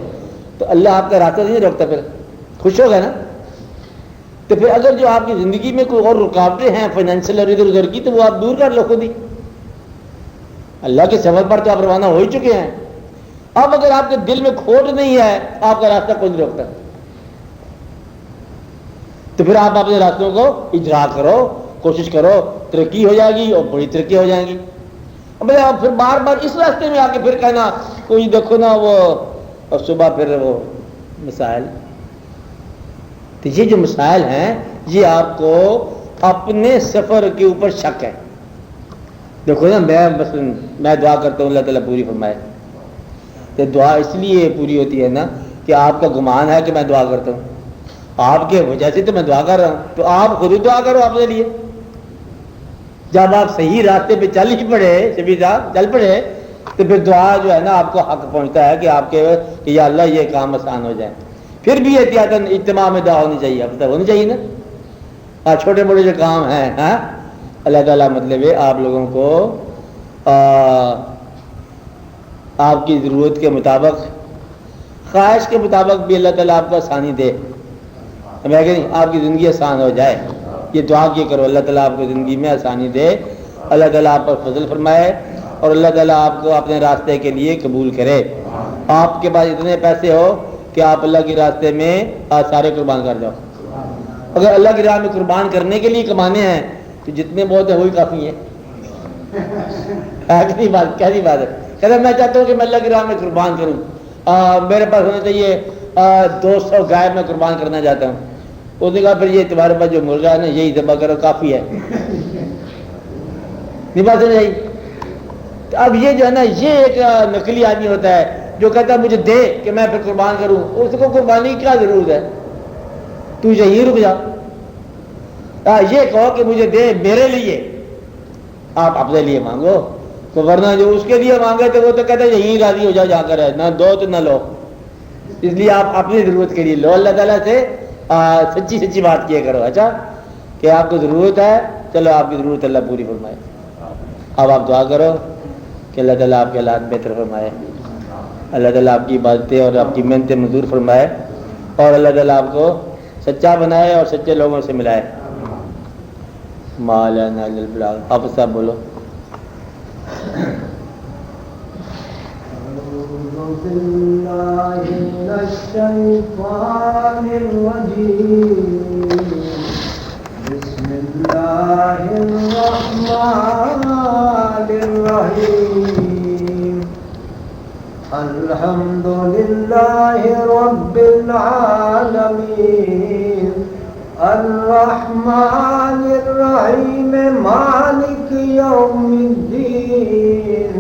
تو اللہ آپ کا راستہ نہیں روکتا, پھر خوش ہوگا نا. تو پھر اگر جو آپ کی زندگی میں کوئی اور رکاوٹیں ہیں فائنینشیل اور ادھر ادھر کی, تو وہ آپ دور کر لو خود ہی. اللہ کے سفر پر تو آپ روانہ ہو ہی چکے ہیں. اب اگر آپ کے دل میں کھوٹ نہیں ہے, آپ کا راستہ کوئی نہیں روکتا. تو پھر آپ اپنے راستوں کو اجرا کرو, کوشش کرو, ترقی ہو جائے گی اور بڑی ترقی ہو جائے گی. اب پھر بار بار اس راستے میں آ کے پھر کہنا کوئی دیکھو نا وہ, اور صبح پھر وہ مسائل. تو یہ جو مسائل ہیں یہ آپ کو اپنے سفر کے اوپر شک ہے. دیکھو نا میں دعا کرتا ہوں اللہ تعالیٰ پوری فرمائے. تو دعا اس لیے پوری ہوتی ہے نا کہ آپ کا گمان ہے کہ میں دعا کرتا ہوں, آپ کے وجہ سے تو میں دعا کر رہا ہوں. تو آپ خود ہی دعا کرو اپنے لیے. جب آپ صحیح راستے پہ چل ہی پڑے, شبیر صاحب چل پڑے, تو پھر دعا جو ہے نا آپ کو حق پہنچتا ہے کہ آپ کے کہ یا اللہ یہ کام آسان ہو جائے. پھر بھی احتیاطاً اجتماع میں دعا ہونی چاہیے, اب تک ہونی چاہیے نا. چھوٹے موٹے جو کام ہیں اللہ تعالیٰ مطلب ہے آپ لوگوں کو آپ کی ضرورت کے مطابق, خواہش کے مطابق بھی اللہ تعالیٰ آپ کو آسانی دے. میں کہ نہیں آپ کی زندگی آسان ہو جائے, یہ دعا کیے کرو اللہ تعالیٰ آپ کو زندگی میں آسانی دے, اللہ تعالیٰ آپ پر فضل فرمائے اور اللہ تعالیٰ آپ کو اپنے راستے کے لیے قبول کرے. آپ کے پاس اتنے پیسے ہو کہ آپ اللہ کے راستے میں سارے قربان کر جاؤ. اگر اللہ کی راہ میں قربان کرنے کے لیے کمانے ہیں تو جتنے بہت ہیں وہی کافی ہیں. کیسی بات ہے. کہتے میں چاہتا ہوں کہ میں اللہ کی راہ میں قربان کروں, میرے پاس ہونا چاہیے 200 گائے میں قربان کرنا چاہتا ہوں. اس نے کہا پھر یہ تمہارے پاس جو مرغا ہے نا یہی ذبح کرو کافی ہے. نہیں بات نہیں. اب یہ جو ہے نا یہ ایک نقلی آدمی ہوتا ہے جو کہتا ہے مجھے دے کہ میں پھر قربان کروں. اس کو قربانی کی کیا ضرورت ہے, تو یہیں رک جا. یہ کہو کہ مجھے دے میرے لیے, آپ اپنے لیے مانگو, تو ورنہ جو اس کے لیے مانگے تو وہ تو کہتا ہے یہیں راضی ہو جاؤ جہاں کر ہے, نہ دو تو نہ لو. اس لیے آپ اپنی ضرورت کے لیے لو. اللہ تعالیٰ سے سچی بات کیا کرو. اچھا کہ آپ کو ضرورت ہے, چلو آپ کی ضرورت اللہ پوری فرمائے. اب آپ دعا کرو کہ اللہ تعالیٰ آپ کے حالات بہتر فرمائے, اللہ تعالیٰ آپ کی عبادتیں اور آپ کی محنتیں منظور فرمائے, اور اللہ تعالیٰ آپ کو سچا بنائے اور سچے لوگوں سے ملائے. مولانا البلاغ. آپ صاحب بولو. أعوذ بالله من الشيطان الرجيم. بسم الله الرحمن الرحيم. الحمد لله رب العالمين الرحمن الرحيم مالك يوم الدين.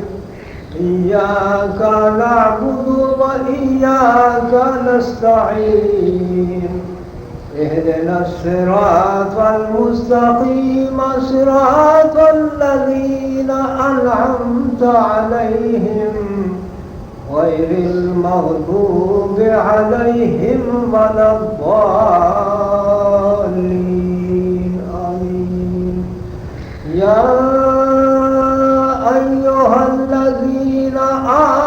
إياك نعبد وإياك نستعين. اهدنا الصراط المستقيم صراط الذين أنعمت عليهم غير المغضوب عليهم ولا الضالين. آمين. يا أيها الذين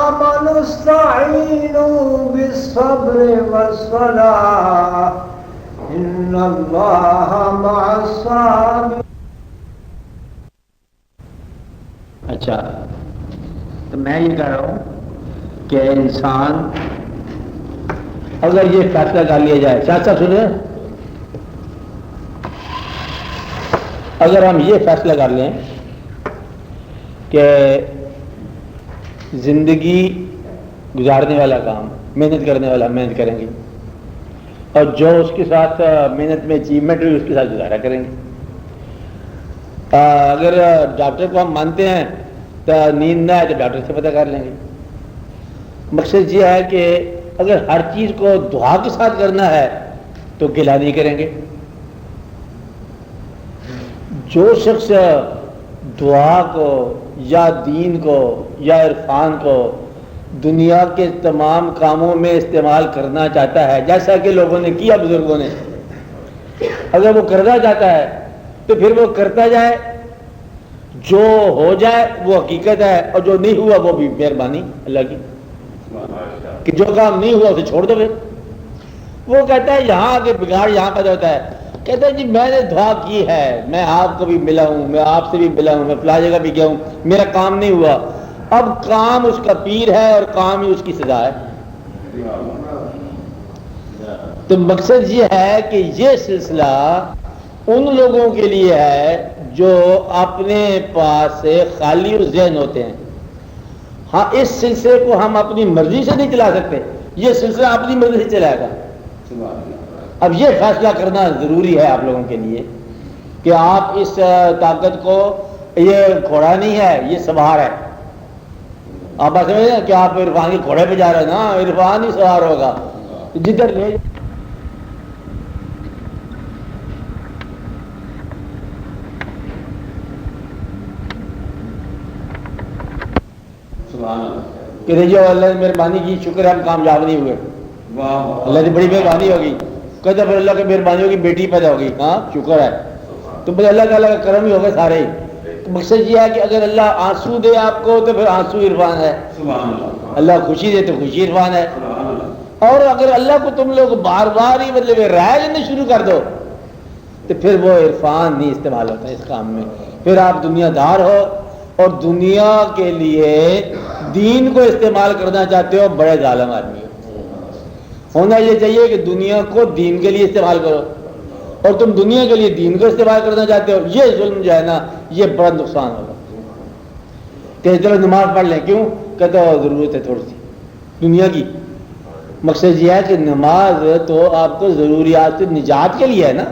آمنوا استعينوا بالصبر والصلاة إن الله مع الصابرين. اچھا تو میں یہ کہہ رہا ہوں کہ انسان اگر یہ فیصلہ کر لیا جائے, ساتھ سنیں, اگر ہم یہ فیصلہ کر لیں کہ زندگی گزارنے والا کام, محنت کرنے والا محنت کریں گے, اور جو اس کے ساتھ محنت میں اچیومنٹ ہوئی اس کے ساتھ گزارا کریں گے. اگر ڈاکٹر کو ہم مانتے ہیں تو نیند نہ آئے تو ڈاکٹر سے پتہ کر لیں گے. مقصد یہ ہے کہ اگر ہر چیز کو دعا کے ساتھ کرنا ہے تو گلہ نہیں کریں گے. جو شخص دعا کو یا دین کو یا عرفان کو دنیا کے تمام کاموں میں استعمال کرنا چاہتا ہے، جیسا کہ لوگوں نے کیا بزرگوں نے، اگر وہ کرنا چاہتا ہے تو پھر وہ کرتا جائے، جو ہو جائے وہ حقیقت ہے، اور جو نہیں ہوا وہ بھی مہربانی اللہ کی، کہ جو کام نہیں ہوا اسے چھوڑ دو. پھر وہ کہتا ہے یہاں آگے بگاڑ یہاں پیدا ہوتا ہے، کہتا ہے جی میں نے دعا کی ہے، میں آپ کو بھی ملا ہوں، میں آپ سے بھی ملا ہوں، میں فلاں جگہ بھی گیا ہوں، میرا کام نہیں ہوا. اب کام اس کا پیر ہے اور کام ہی اس کی سزا ہے. تو مقصد یہ ہے کہ یہ سلسلہ ان لوگوں کے لیے ہے جو اپنے پاس سے خالی و ذہن ہوتے ہیں. ہاں اس سلسلے کو ہم اپنی مرضی سے نہیں چلا سکتے، یہ سلسلہ اپنی مرضی سے چلائے گا. اب یہ فیصلہ کرنا ضروری ہے آپ لوگوں کے لیے کہ آپ اس طاقت کو، یہ گھوڑا نہیں ہے یہ سوار ہے. آپ بات سمجھ رہے ہیں کہ آپ عرفان کے گھوڑے پہ جا رہے ہیں نا، عرفان ہی سوار ہوگا جدھر لے. کہ جو اللہ نے مہربانی کی، شکر ہے ہم کامیاب نہیں ہوئے، اللہ کی بڑی مہربانی ہوگی. کہتے پھر اللہ کی مہربانی ہوگی بیٹی پیدا ہوگی، ہاں شکر ہے. تو پھر اللہ تعالیٰ کا کرم ہی ہوگا سارے. مقصد یہ ہے کہ اگر اللہ آنسو دے آپ کو تو پھر آنسو عرفان ہے، اللہ خوشی دے تو خوشی عرفان ہے. اور اگر اللہ کو تم لوگ بار بار ہی مطلب رائے لینے شروع کر دو تو پھر وہ عرفان نہیں استعمال ہوتا اس کام میں. پھر آپ دنیا دار ہو اور دنیا کے لیے دین کو استعمال کرنا چاہتے ہو، بڑے ظالم آدمی ہو. ہونا یہ چاہیے کہ دنیا کو دین کے لیے استعمال کرو، اور تم دنیا کے لیے دین کو استعمال کرنا چاہتے ہو. یہ ظلم جو ہے نا یہ بڑا نقصان ہوگا. کہ چلو نماز پڑھ لیں، کیوں کہتے ہو ضرورت ہے تھوڑی سی دنیا کی. مقصد یہ ہے کہ نماز تو آپ کو ضروریات نجات کے لیے ہے نا.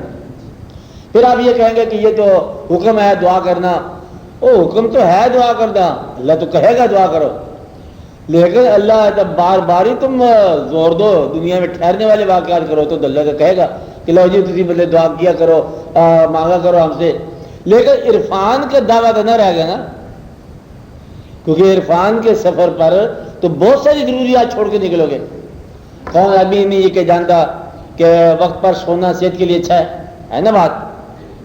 پھر آپ یہ کہیں گے کہ یہ تو حکم ہے دعا کرنا. او حکم تو ہے دعا کرنا، اللہ تو کہے گا دعا کرو، لیکن اللہ جب بار بار ہی تم زور دو دنیا میں ٹھہرنے والے واقعات کرو تو اللہ کا کہے گا کہ لو جی تھی بدلے دعا کیا کرو، مانگا کرو ہم سے. لیکن عرفان کا دعویٰ تو نہ رہ گیا نا، کیونکہ عرفان کے سفر پر تو بہت ساری ضروریات چھوڑ کے نکلو گے. کون آدمی نہیں یہ کہ جانتا کہ وقت پر سونا صحت کے لیے اچھا ہے نا بات،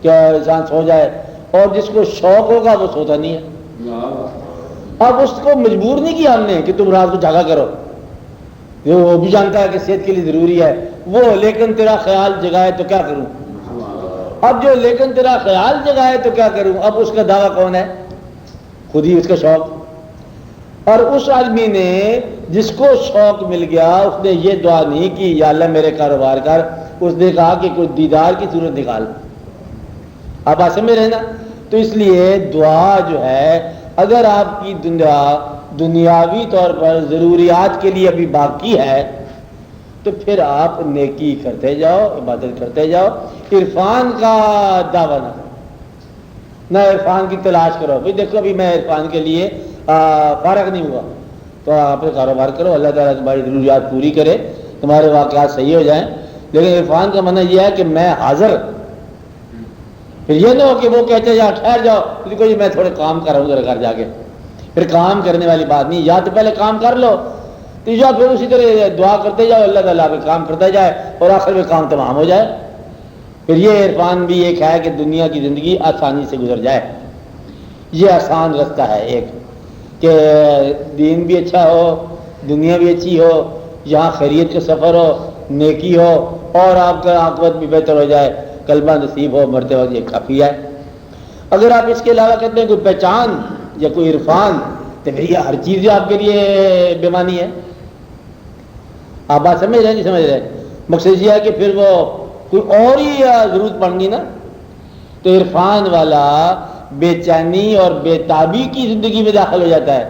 کہ انسان سو جائے، اور جس کو شوق ہوگا وہ سوتا نہیں ہے. اب اس کو مجبور نہیں کیا ہم نے کہ تم رات کو جاگا کرو، وہ بھی جانتا ہے کہ صحت کے لیے ضروری ہے وہ، لیکن تیرا خیال جگائے تو کیا کروں. اب جو لیکن تیرا خیال جگائے تو کیا کروں، اب اس کا دعویٰ کون ہے؟ خود ہی اس کا شوق. اور اس آدمی نے جس کو شوق مل گیا اس نے یہ دعا نہیں کی یا اللہ میرے کاروبار کر، اس نے کہا کہ کوئی دیدار کی صورت نکال. آپ آسے میں رہنا. تو اس لیے دعا جو ہے اگر آپ کی دنیاوی طور پر ضروریات کے لیے ابھی باقی ہے تو پھر آپ نیکی کرتے جاؤ، عبادت کرتے جاؤ. عرفان کا دعویٰ نہ کرو، نہ عرفان کی تلاش کرو. بھائی دیکھو ابھی میں عرفان کے لیے فارغ نہیں ہوا تو آپ کاروبار کرو، اللہ تعالیٰ تمہاری ضروریات پوری کرے، تمہارے واقعات صحیح ہو جائیں. لیکن عرفان کا معنی یہ ہے کہ میں حاضر. پھر یہ نہ ہو کہ وہ کہتے جاؤ ٹھہر جاؤ، دیکھو جی میں تھوڑے کام کر رہا ہوں ذرا گھر جا کے. پھر کام کرنے والی بات نہیں، یا تو پہلے کام کر لو تو یا پھر اسی طرح دعا کرتے جاؤ، اللہ تعالیٰ پہ کام کرتا جائے اور آخر میں کام تمام ہو جائے. پھر یہ عرفان بھی ایک ہے کہ دنیا کی زندگی آسانی سے گزر جائے. یہ آسان رستہ ہے ایک، کہ دین بھی اچھا ہو، دنیا بھی اچھی ہو، یہاں خیریت کا سفر ہو، نیکی ہو، اور آپ کا عاقبت بھی بہتر ہو جائے، کلمہ نصیب ہو مرتے وقت، یہ کافی ہے. اگر آپ اس کے علاوہ کرتے ہیں کوئی پہچان یا کوئی عرفان تو پھر یہ ہر چیز آپ کے لیے بیمانی ہے. آپ بات سمجھ رہے ہیں نہیں سمجھ رہے؟ مقصد یہ ہے کہ پھر وہ کوئی اور ہی ضرورت پڑنی نا، تو عرفان والا بے چینی اور بے تابی کی زندگی میں داخل ہو جاتا ہے،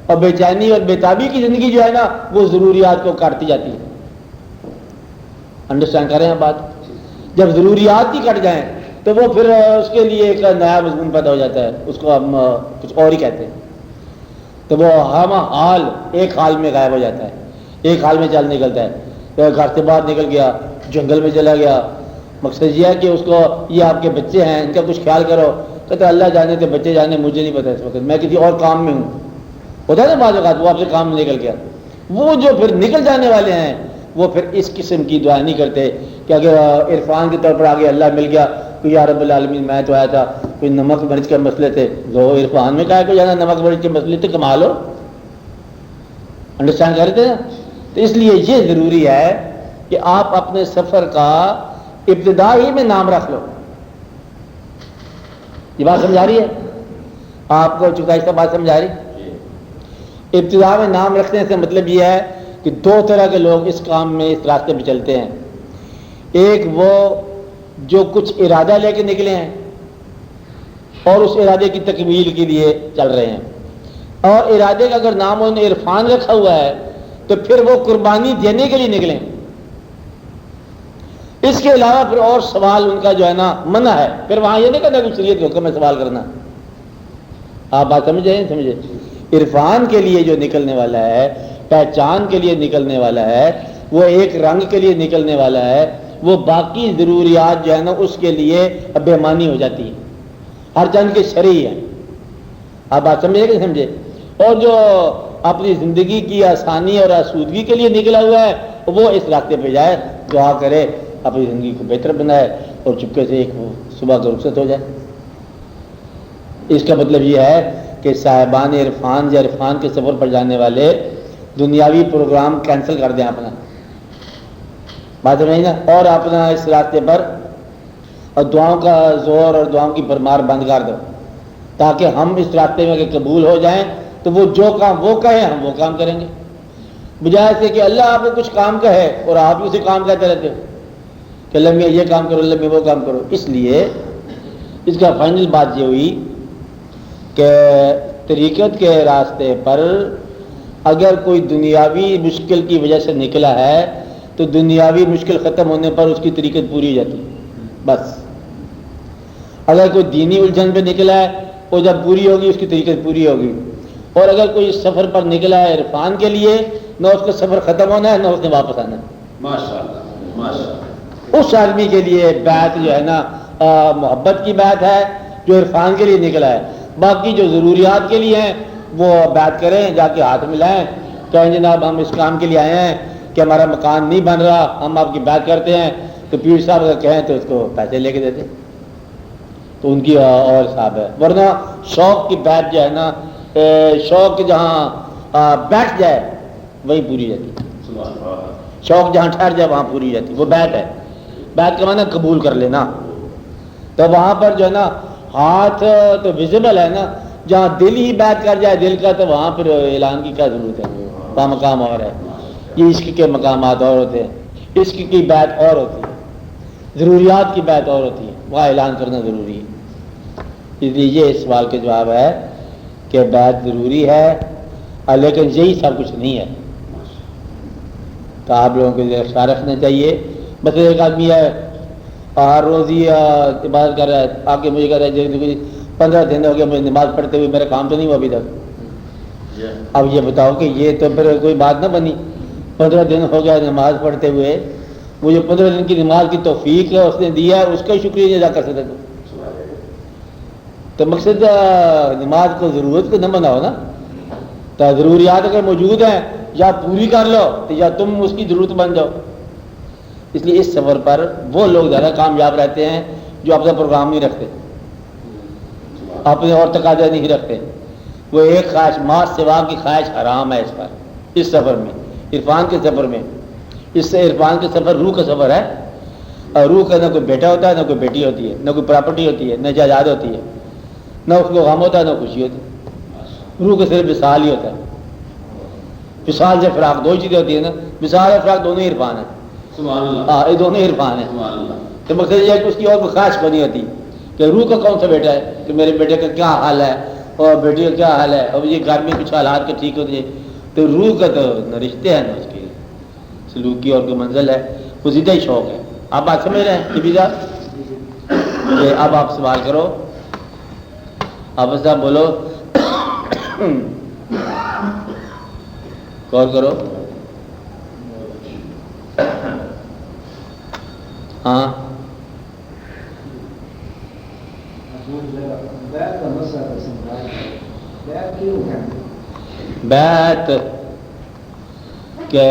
اور بے چینی اور بے تابی کی زندگی جو ہے نا وہ ضروریات کو کاٹتی جاتی ہے. انڈرسٹینڈ کریں بات. جب ضروریات ہی کٹ جائیں تو وہ پھر اس کے لیے ایک نیا مضمون پیدا ہو جاتا ہے, اس کو ہم کچھ اور ہی کہتے ہیں. تو وہ ہم حال ایک حال میں غائب ہو جاتا ہے, ایک حال میں چل نکلتا ہے. تو گھر سے باہر نکل گیا, جنگل میں چلا گیا. مقصد یہ ہے کہ اس کو یہ آپ کے بچے ہیں ان کا کچھ خیال کرو. کہتے اللہ جانے تھے بچے جانے, مجھے نہیں پتا اس وقت, میں کسی اور کام میں ہوں. ہوتا ہے نا بعض اوقات وہ آپ سے کام میں نکل گیا. وہ جو پھر نکل جانے والے ہیں وہ پھر اس قسم کی دعا نہیں کرتے کہ اگر عرفان کے طور پر آگے اللہ مل گیا کہ یا رب العالمین میں تو آیا تھا کوئی نمک مرچ کے مسئلے تھے, جو عرفان میں کہا کہ جانا نمک مرچ کے مسئلے تھے, کما لو. انڈرسٹینڈ کرتے ہیں. تو اس لیے یہ ضروری ہے کہ آپ اپنے سفر کا ابتدا ہی میں نام رکھ لو. یہ بات سمجھا رہی ہے آپ کو؟ چکا اس کا بات سمجھا رہی. ابتدا میں نام رکھنے سے مطلب یہ ہے کہ دو طرح کے لوگ اس کام میں اس راستے پہ چلتے ہیں. ایک وہ جو کچھ ارادہ لے کے نکلے ہیں اور اس ارادے کی تکمیل کے لیے چل رہے ہیں, اور ارادے کا اگر نام انہوں نے عرفان رکھا ہوا ہے تو پھر وہ قربانی دینے کے لیے نکلیں. اس کے علاوہ پھر اور سوال ان کا جو ہے نا منع ہے. پھر وہاں یہ نہیں کہتا کہ شریعت کے حکم میں سوال کرنا. آپ بات سمجھے نہیں سمجھے؟ عرفان کے لیے جو نکلنے والا ہے, پہچان کے لیے نکلنے والا ہے, وہ ایک رنگ کے لیے نکلنے والا ہے, وہ باقی ضروریات جو ہے نا اس کے لیے بےمانی ہو جاتی ہے, ہر چند کے شرعی ہے. آپ بات سمجھے کہ سمجھے؟ اور جو اپنی زندگی کی آسانی اور آسودگی کے لیے نکلا ہوا ہے وہ اس راستے پہ جائے, دعا کرے, اپنی زندگی کو بہتر بنائے اور چپکے سے ایک صبح کا رخصت ہو جائے. اس کا مطلب یہ ہے کہ صاحبان عرفان یا عرفان کے سفر پر جانے والے دنیاوی پروگرام کینسل کر دیں اپنا, بات نہیں نا, اور اپنا اس راستے پر اور دعاؤں کا زور اور دعاؤں کی بھرمار بند کر دو, تاکہ ہم اس راستے میں اگر قبول ہو جائیں تو وہ جو کام وہ کہیں ہم وہ کام کریں گے, بجائے سے کہ اللہ آپ کو کچھ کام کہے اور آپ اسی کام کہتے رہتے ہو کہ اللہ میں یہ کام کرو, اللہ میں وہ کام کرو. اس لیے اس کا فائنل بات یہ ہوئی کہ طریقت کے راستے پر اگر کوئی دنیاوی مشکل کی وجہ سے نکلا ہے تو دنیاوی مشکل ختم ہونے پر اس کی طریقت پوری ہو جاتی ہے بس. اگر کوئی دینی الجھن پہ نکلا ہے وہ جب پوری ہوگی اس کی طریقت پوری ہوگی. اور اگر کوئی سفر پر نکلا ہے عرفان کے لیے, نہ اس کا سفر ختم ہونا ہے نہ اس نے واپس آنا ہے. ماشاءاللہ ماشاءاللہ. اس آدمی کے لیے بیعت جو ہے نا محبت کی بیعت ہے جو عرفان کے لیے نکلا ہے. باقی جو ضروریات کے لیے ہیں وہ بیعت کریں, جا کے ہاتھ ملائیں, کہیں جناب ہم اس کام کے لیے آئے ہیں کہ ہمارا مکان نہیں بن رہا, ہم آپ کی بیعت کرتے ہیں. تو پیر صاحب اگر کہیں تو اس کو پیسے لے کے دیتے تو ان کی اور حساب ہے. ورنہ شوق کی بیعت جو ہے نا, شوق جہاں بیٹھ جائے وہی پوری جاتی ہے. شوق جہاں ٹھہر جائے وہاں پوری جاتی, وہ بیعت ہے. بیعت کا معنی قبول کر لینا. تو وہاں پر جو ہے نا ہاتھ تو ویزیبل ہے نا, جہاں دل ہی بیعت کر جائے دل کا تو وہاں پھر اعلان کی کیا ضرورت ہے, وہاں مقام اور ہے. یہ عشق کے مقامات اور ہوتے ہیں, عشق کی بیعت اور ہوتی ہے, ضروریات کی بیعت اور ہوتی ہے, وہاں اعلان کرنا ضروری ہے. اس لیے یہ اس سوال کے جواب ہے کہ بیعت ضروری ہے لیکن یہی سب کچھ نہیں ہے. تو آپ لوگوں کو خیال رکھنا چاہیے. بس ایک آدمی ہے ہر روز ہی عبادت کر رہا ہے, آ کے مجھے کہہ رہا ہے 15 دن ہو گیا مجھے نماز پڑھتے ہوئے, میرا کام تو نہیں ہوا ابھی تک. اب یہ بتاؤ کہ یہ تو پھر کوئی بات نہ بنی. 15 دن ہو گیا نماز پڑھتے ہوئے, وہ جو 15 دن کی نماز کی توفیق ہے اس نے دیا ہے, اس کا شکریہ نہیں ادا کر سکتا. تو مقصد نماز کو ضرورت کو نہ بناؤ نا. تو ضروریات اگر موجود ہیں یا پوری کر لو تو یا تم اس کی ضرورت بن جاؤ. اس لیے اس سفر پر وہ لوگ زیادہ کامیاب رہتے ہیں جو اپنا پروگرام نہیں رکھتے, اپنے اور تقاضے نہیں رکھتے. وہ ایک خواہش ماں سوا کی خواہش حرام ہے اس پر, اس سفر میں, عرفان کے سفر میں. اس سے عرفان کے سفر روح کا سفر ہے, اور روح کا نہ کوئی بیٹا ہوتا ہے نہ کوئی بیٹی ہوتی ہے, نہ کوئی پراپرٹی ہوتی ہے, نہ جائیداد ہوتی ہے, نہ اس کو غم ہوتا ہے نہ خوشی ہوتی ہے. روح کا صرف وصال ہی ہوتا ہے. وصال سے فراق دو چیزیں ہوتی ہیں نا, وصال اور فراق دونوں ہی عرفان ہیں. ہاں یہ دونوں عرفان ہیں. تو مقصد یہ ہے کہ اس کی اور کوئی خواہش بنی ہوتی کہ روح کا کون سا بیٹا ہے, کہ میرے بیٹے کا کیا حال ہے اور بیٹی کا کیا حال ہے, اور یہ گھر میں کچھ حالات کے ٹھیک ہوتے ہیں. تو روح کا تو نہ رشتے ہیں نہ اس کی سلوک کی اور کوئی منزل ہے. پوزیدہ ہی شوق ہے. آپ بات سمجھ رہے ہیں جی صاحب؟ کہ اب آپ سوال کرو. آپ صاحب بولو. غور کرو. ہاں بیعت کہ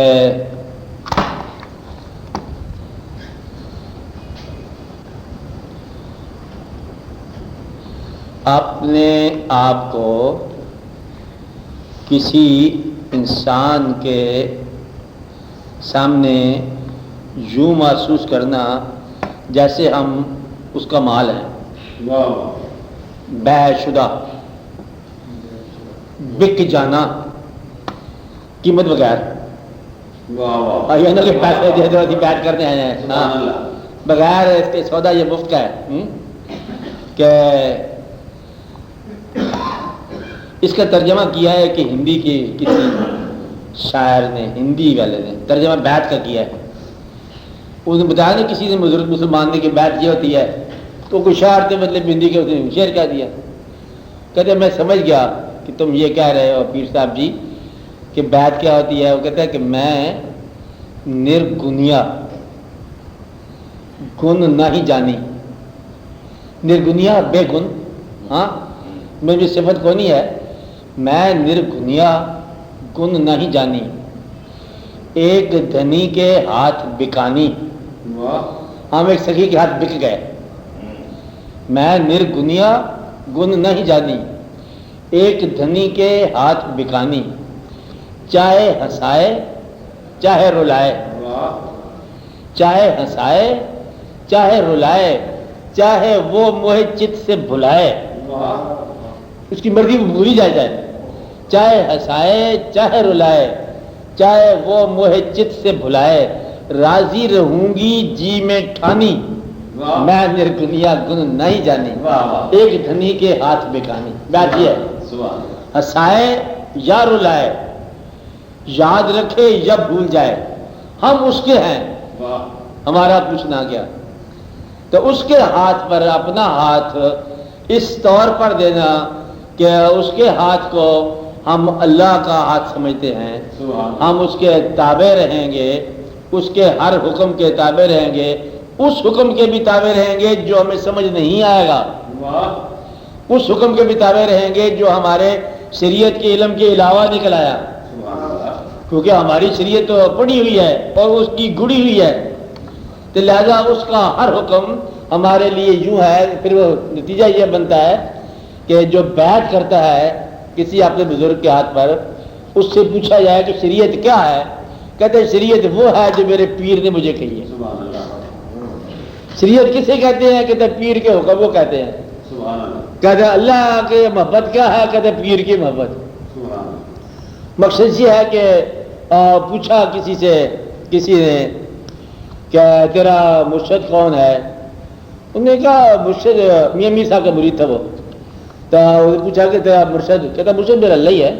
اپنے آپ کو کسی انسان کے سامنے یوں محسوس کرنا جیسے ہم اس کا مال ہیں. بیع شدہ، بک جانا قیمت بغیر. یہ نہ کہ پیسے دے دو بیعت کرنے آئے ہیں. ہاں بغیر اس کے سودا یہ مفت کا ہے. کہ اس کا ترجمہ کیا ہے کہ ہندی کے کسی شاعر نے، ہندی والے نے ترجمہ بیعت کا کیا ہے. اس نے بتایا نا کسی نے بزرگ مسلمان نے کہ بیعت یہ ہوتی ہے، تو کوئی شاعر کے مطلب ہندی کے شعر کہہ دیا. کہتے میں سمجھ گیا کہ تم یہ کہہ رہے ہو پیر صاحب جی کہ بیعت کیا ہوتی ہے. وہ کہتا ہے کہ میں نرگنیا، گن نہیں جانی، نرگنیا بے گن. ہاں میری صفت کو نہیں ہے، میں نرگنیا گن نہیں جانی، ایک دھنی کے ہاتھ بکانی. ہم ایک سخی کے ہاتھ بک گئے. میں نرگنیا گن نہیں جانی، ایک دھنی کے ہاتھ بکانی، چاہے ہنسائے چاہے رلائے، چاہے ہنسائے چاہے رلائے، چاہے وہ موہ چت سے بھلائے. اس کی مرضی بھولی جائے. چاہے ہنسائے چاہے رلائے، چاہے وہ موہ چت سے بھلائے، راضی رہوں گی جی میں ٹھانی، میں نرگنیا گن نہیں جانی، ایک دھنی کے ہاتھ بکانی. بات یہ ہے ہنسائے یا رلائے، یاد رکھے یا بھول جائے، ہم اس کے ہیں، ہمارا پوچھنا کیا. تو اس کے ہاتھ پر اپنا ہاتھ اس طور پر دینا کہ اس کے ہاتھ کو ہم اللہ کا ہاتھ سمجھتے ہیں، ہم اس کے تابع رہیں گے، اس کے ہر حکم کے تابع رہیں گے، اس حکم کے بھی تابع رہیں گے جو ہمیں سمجھ نہیں آئے گا، اس حکم کے بھی تابع رہیں گے جو ہمارے شریعت کے علم کے علاوہ نکل آیا. کیونکہ ہماری شریعت تو پڑھی ہوئی ہے اور اس کی گڑی ہوئی ہے، تو لہذا اس کا ہر حکم ہمارے لیے یوں ہے. پھر وہ نتیجہ یہ بنتا ہے کہ جو بیعت کرتا ہے کسی اپنے بزرگ کے ہاتھ پر، اس سے پوچھا جائے کہ شریعت کیا ہے، کہتے ہیں شریعت وہ ہے جو میرے پیر نے مجھے کہی ہے. شریعت کسے کہتے ہیں؟ کہتے ہیں پیر کے حکم کو کہتے ہیں. کہتے ہیں اللہ کی محبت کیا ہے؟ کہتے ہیں پیر کی محبت. مقصد یہ ہے کہ پوچھا کسی سے، کسی نے کہ تیرا مرشد کون ہے؟ انہوں نے کہا مرشد میاں میر صاحب کا مرید تھا وہ. تو انہوں نے پوچھا کہ تیرا مرشد؟ کہتا مرشد میرا اللہ ہی ہے.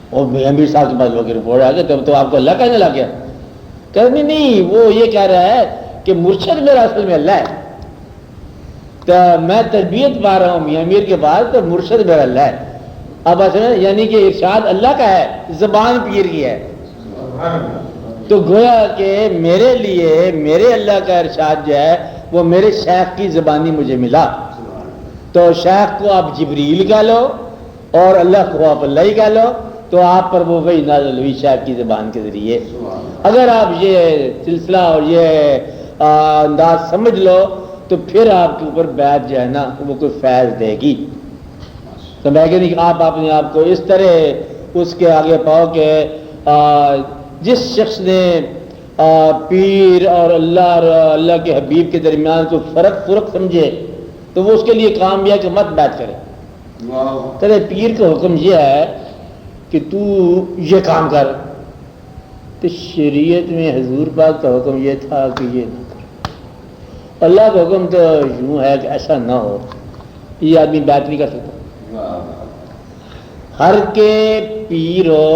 اور میاں میر صاحب کے پاس وہ رپورٹ آ گیا تو آپ کو اللہ کہنے لگ گیا. کہتے نہیں، وہ یہ کہہ رہا ہے کہ مرشد میرا اصل میں اللہ ہے. تو میں تربیت پا رہا ہوں میاں میر کے بعد، تو مرشد میرا اللہ ہے. اب اصل یعنی کہ ارشاد اللہ کا ہے، زبان پیر کی ہے. تو گویا کہ میرے لیے میرے اللہ کا ارشاد جو ہے وہ میرے شیخ کی زبانی مجھے ملا. تو شیخ کو آپ جبریل کہہ لو اور اللہ کو آپ اللہ ہی کہہ لو، تو آپ پر وہ وہی نازل ہوئی شیخ کی زبان کے ذریعے. اگر آپ یہ سلسلہ اور یہ انداز سمجھ لو تو پھر آپ کے اوپر بیعت جو ہے نا وہ کوئی فیض دے گی. تو میں کہتی کہ آپ اپنے آپ کو اس طرح اس کے آگے پاؤ کہ جس شخص نے پیر اور اللہ کے حبیب کے درمیان کوئی فرق سمجھے تو وہ اس کے لیے کام یہ ہے کہ مت بیعت کرے. تیرے پیر کا حکم یہ ہے کہ تو یہ کام کر. تو شریعت میں حضور پاک کا حکم یہ تھا کہ یہ نہ کر. اللہ کا حکم تو یوں ہے کہ ایسا نہ ہو. یہ آدمی بیعت نہیں کر سکتا. ہر کے پیرو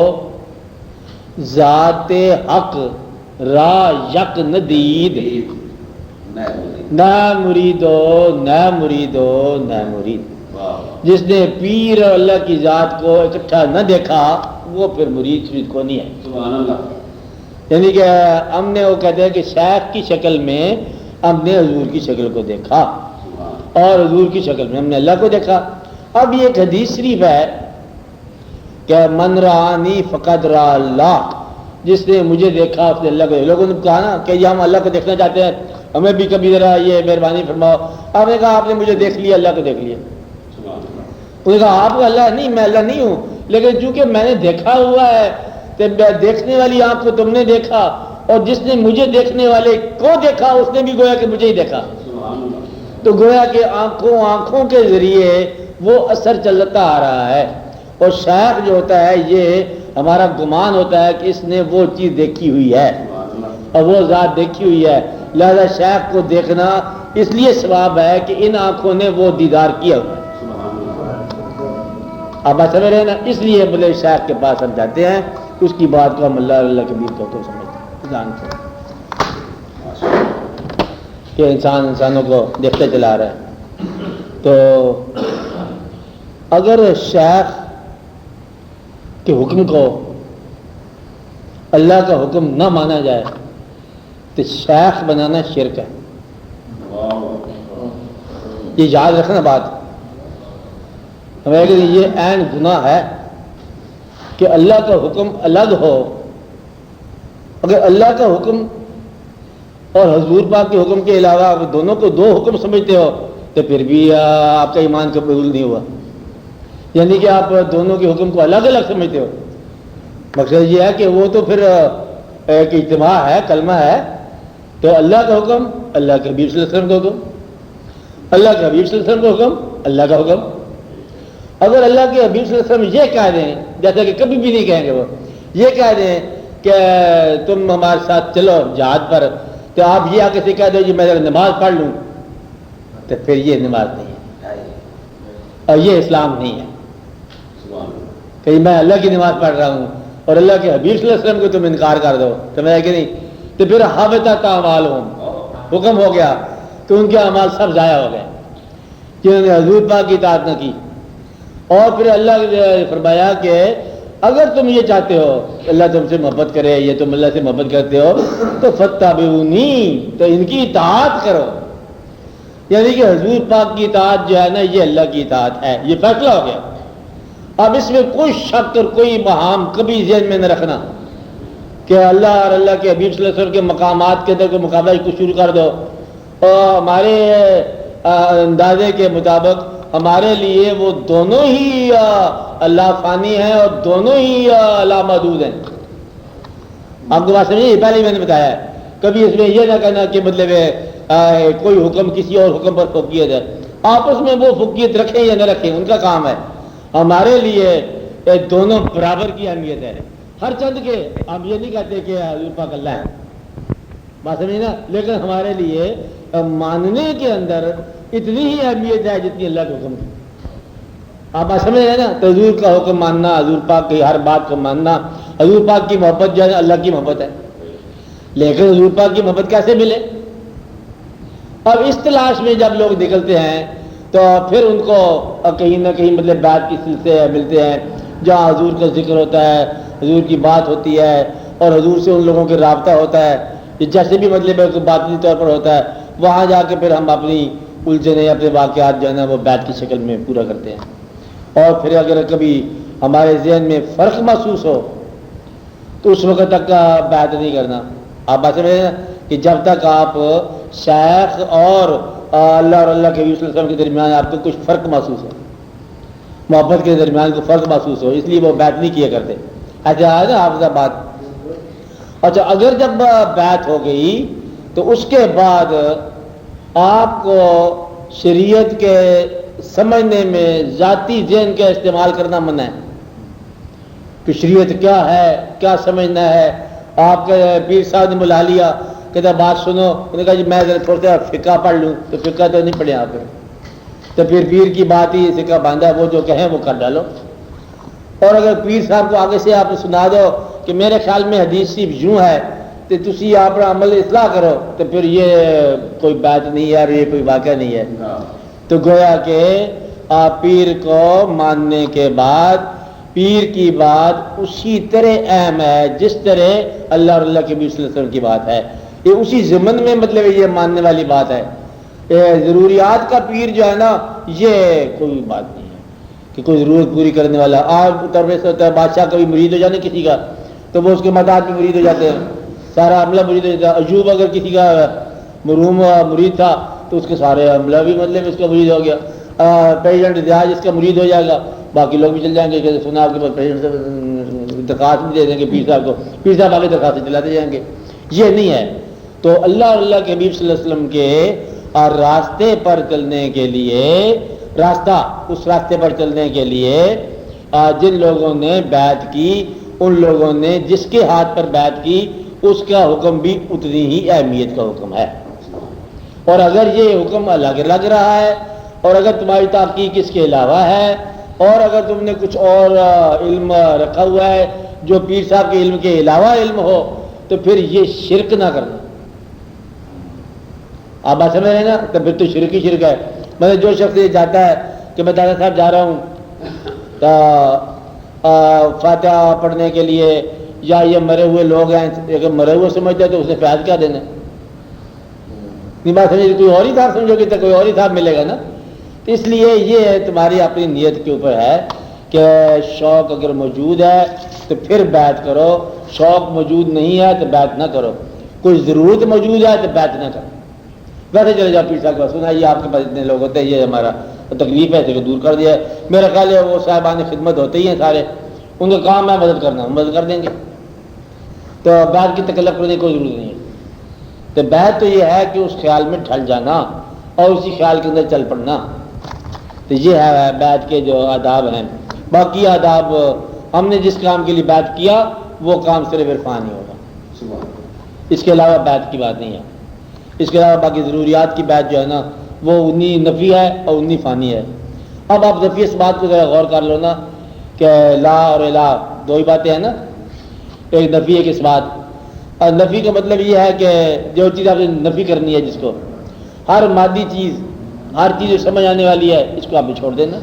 ذات حق را یک ندید، نہ مریدو نہ مریدو نہ مرید. جس نے پیر اور اللہ کی ذات کو اکٹھا نہ دیکھا وہ پھر مرید شرید کو نہیں ہے. سبحان اللہ. یعنی کہ ہم نے وہ کہتے ہیں کہ شیخ کی شکل میں ہم نے حضور کی شکل کو دیکھا اور حضور کی شکل میں ہم نے اللہ کو دیکھا. اب یہ ایک حدیث شریف ہے کہ من رآنی فقد رأى اللہ، جس نے مجھے دیکھا اس نے اللہ کو. لوگوں نے کہا نا کہ یہ ہم اللہ کو دیکھنا چاہتے ہیں، ہمیں بھی کبھی ذرا یہ مہربانی فرماؤ. آپ نے کہا آپ نے مجھے دیکھ لیا، اللہ کو دیکھ لیا. انہوں نے کہا آپ اللہ نہیں، میں اللہ نہیں ہوں، لیکن چونکہ میں نے دیکھا ہوا ہے تو دیکھنے والی آنکھ کو تم نے دیکھا، اور جس نے مجھے دیکھنے والے کو دیکھا اس نے بھی گویا کہ مجھے ہی دیکھا. تو گویا کہ آنکھوں کے ذریعے وہ اثر چلتا آ رہا ہے. اور شیخ جو ہوتا ہے یہ ہمارا گمان ہوتا ہے کہ اس نے وہ چیز دیکھی ہوئی ہے اور وہ ذات دیکھی ہوئی ہے، لہذا شیخ کو دیکھنا اس لیے ثواب ہے کہ ان آنکھوں نے وہ دیدار کیا ہوا ہے. آپ بات سمجھ رہے ہیں نا؟ اس لیے بولے شیخ کے پاس ہم جاتے ہیں، اس کی بات کو ہم اللہ کبیر کو سمجھتے ہیں کہ انسان انسانوں کو دیکھتے چلا رہا ہے. تو اگر شیخ کے حکم کو اللہ کا حکم نہ مانا جائے تو شیخ بنانا شرک ہے. یہ یاد رکھنا بات، ہمیں کہ یہ عین گناہ ہے کہ اللہ کا حکم الگ ہو. اگر اللہ کا حکم اور حضور پاک کے حکم کے علاوہ آپ دونوں کو دو حکم سمجھتے ہو تو پھر بھی آپ کا ایمان قبول نہیں ہوا. یعنی کہ آپ دونوں کے حکم کو الگ الگ سمجھتے ہو. مقصد یہ ہے کہ وہ تو پھر ایک اجتماع ہے، کلمہ ہے. تو اللہ کا حکم اللہ کے حبیب صلی اللہ علیہ وسلم کا حکم، اللہ کے حبیب صلی اللہ علیہ وسلم کا حکم اللہ کا حکم. اگر اللہ کے حبیب صلی اللہ علیہ وسلم یہ کہہ دیں، جیسا کہ کبھی بھی نہیں کہیں گے، وہ یہ کہہ دیں کہ تم ہمارے ساتھ چلو جہاد پر، تو آپ یہ آگے سے کہہ دو جی میں نماز پڑھ لوں، تو پھر یہ نماز نہیں ہے اور یہ اسلام نہیں ہے. کہ میں اللہ کی نماز پڑھ رہا ہوں اور اللہ کے حبیب صلی اللہ علیہ وسلم کو تم انکار کر دو تو میں کہ نہیں، تو پھر حبطت اعمالہم حکم ہو گیا تو ان کے اعمال سب ضائع ہو گئے جنہوں نے حضور پاک کی اطاعت نہ کی. اور پھر اللہ نے فرمایا کہ اگر تم یہ چاہتے ہو اللہ تم سے محبت کرے یا تم اللہ سے محبت کرتے ہو تو فاتبعونی، تو ان کی اطاعت کرو. یعنی کہ حضور پاک کی اطاعت جو ہے نا یہ اللہ کی اطاعت ہے، یہ فیصلہ ہو گیا. اب اس میں کوئی شک اور کوئی بہام کبھی ذہن میں نہ رکھنا کہ اللہ اور اللہ کے حبیب صلی اللہ علیہ وسلم کے مقامات کے اندر کوئی مقابلہ کو شروع کر دو. اور ہمارے اندازے کے مطابق ہمارے لیے وہ دونوں ہی اللہ فانی ہیں اور دونوں ہی اللہ محدود ہیں. آپ کو بات سمجھے؟ پہلے میں نے بتایا ہے. کبھی اس میں یہ نہ کہنا کہ مطلب کوئی حکم کسی اور حکم پر فوقیت ہے. آپس میں وہ فوقیت رکھیں یا نہ رکھیں ان کا کام ہے. ہمارے لیے دونوں برابر کی اہمیت ہے. ہر چند کے ہم یہ نہیں کہتے کہ حضور پاک اللہ ہے، بات سمجھے نا، لیکن ہمارے لیے ماننے کے اندر اتنی ہی اہمیت ہے جتنی اللہ کے حکم کی. آپ بات سمجھ رہے ہیں نا؟ تو حضور کا حکم ماننا، حضور پاک کی ہر بات کو ماننا. حضور پاک کی محبت جو ہے اللہ کی محبت ہے، لیکن حضور پاک کی محبت کیسے ملے؟ اب اس تلاش میں جب لوگ نکلتے ہیں تو پھر ان کو کہیں نہ کہیں مطلب بات کی سلسلے ملتے ہیں جہاں حضور کا ذکر ہوتا ہے، حضور کی بات ہوتی ہے اور حضور سے ان لوگوں کے رابطہ ہوتا ہے، جیسے بھی مطلب باطنی طور پر ہوتا ہے. وہاں جا کے پھر ہم اپنی الجھنیں، اپنے واقعات جو ہے نا وہ بیت کی شکل میں پورا کرتے ہیں. اور پھر اگر کبھی ہمارے ذہن میں فرق محسوس ہو تو اس وقت تک کا بیت نہیں کرنا. آپ بات سمجھ رہے ہیں کہ جب تک آپ شیخ اور اللہ اور اللہ کے حبیب صلی اللہ علیہ وسلم کے درمیان آپ کو کچھ فرق محسوس ہو، محبت کے درمیان کو فرق محسوس ہو، اس لیے وہ بیعت نہیں کیا کرتے. اچھا ہے نا آپ کا بات. اچھا اگر جب بیعت ہو گئی تو اس کے بعد آپ کو شریعت کے سمجھنے میں ذاتی ذہن کا استعمال کرنا منع ہے کہ شریعت کیا ہے، کیا سمجھنا ہے. آپ کے پیر صاحب نے بلا لیا، کہتا بات سنو، انہوں نے کہا جی میں تھوڑا سا فقہ پڑھ لوں، تو فقہ تو نہیں پڑھے آپ پھر، تو پھر پیر کی بات ہی فقہ باندھا، وہ جو کہیں وہ کر ڈالو. اور اگر پیر صاحب کو آگے سے آپ سنا دو کہ میرے خیال میں حدیث صرف یوں ہے تو تسی اپنا عمل اصلاح کرو تو پھر یہ کوئی بات نہیں ہے اور یہ کوئی واقعہ نہیں ہے. تو گویا کہ آپ پیر کو ماننے کے بعد پیر کی بات اسی طرح اہم ہے جس طرح اللہ اور اللہ کے نبی صلی اللہ علیہ وسلم کی بات ہے. یہ اسی ضمن میں مطلب یہ ماننے والی بات ہے. ضروریات کا پیر جو ہے نا یہ کوئی بات نہیں ہے کہ کوئی ضرورت پوری کرنے والا. آپ طرف سے ہوتا ہے بادشاہ کبھی مرید ہو جانے کسی کا تو وہ اس کے مداد میں مرید ہو جاتے ہیں, سارا عملہ مرید ہو جاتا ہے. ایوب اگر کسی کا مرحوم مرید تھا تو اس کے سارے عملہ بھی مطلب اس کا مرید ہو گیا. پریزیڈنٹ ریاض اس کا مرید ہو جائے گا, باقی لوگ بھی چل جائیں گے کہ سنا آپ کے پاس پریزیڈنٹ سے درخواست بھی دے دیں گے پیر صاحب کو, پیر صاحب آگے درخواستیں چلاتے جائیں گے. یہ نہیں ہے. تو اللہ اور اللہ کے حبیب صلی اللہ علیہ وسلم کے اور راستے پر چلنے کے لیے اس راستے پر چلنے کے لیے جن لوگوں نے بیعت کی ان لوگوں نے جس کے ہاتھ پر بیعت کی اس کا حکم بھی اتنی ہی اہمیت کا حکم ہے. اور اگر یہ حکم الگ لگ رہا ہے اور اگر تمہاری تحقیق اس کے علاوہ ہے اور اگر تم نے کچھ اور علم رکھا ہوا ہے جو پیر صاحب کے علم کے علاوہ علم ہو تو پھر یہ شرک نہ کرنا. آپ بات سمجھ رہے ہیں نا, تو پھر تو شرک ہی شرک ہے. مطلب جو شخص یہ جاتا ہے کہ میں دادا صاحب جا رہا ہوں فاتحہ پڑھنے کے لیے, یا یہ مرے ہوئے لوگ ہیں, اگر مرے ہوئے سمجھتا ہے تو اسے فیاض کیا دینا. نہیں بات سمجھ, کوئی اور ہی صاحب سمجھو گے تو کوئی اور ہی صاحب ملے گا نا. اس لیے یہ تمہاری اپنی نیت کے اوپر ہے کہ شوق اگر موجود ہے تو پھر بیعت کرو, شوق موجود نہیں ہے تو بیعت نہ کرو, کوئی ضرورت موجود ہے تو بیعت نہ کرو. ویسے چلے جاؤ پیر صاحب کا سنا یہ آپ کے پاس اتنے لوگ ہوتے ہیں, یہ ہمارا تکلیف ہے تو دور کر دیا ہے. میرا خیال ہے وہ صاحبان خدمت ہوتے ہی ہیں سارے, ان کا کام ہے مدد کرنا, مدد کر دیں گے. تو بیعت کی تکلف کرنے کی کوئی ضرورت نہیں ہے. تو بیعت تو یہ ہے کہ اس خیال میں ڈھل جانا اور اسی خیال کے اندر چل پڑنا. تو یہ ہے بیعت کے جو آداب ہیں. باقی آداب ہم نے جس کام کے لیے بیعت کیا وہ کام صرف عرفانی ہوگا, اس کے علاوہ بیعت کی بات نہیں ہے. اس کے علاوہ باقی ضروریات کی بیعت جو ہے نا وہ انی نفی ہے اور انی فانی ہے. اب آپ نفی اس بات کو ذرا غور کر لو نا کہ لا اور الہ دو ہی باتیں ہیں نا, ایک نفی ایک اس بات. اور نفی کا مطلب یہ ہے کہ جو چیز آپ نے نفی کرنی ہے, جس کو ہر مادی چیز, ہر چیز جو سمجھ آنے والی ہے اس کو آپ نے چھوڑ دینا.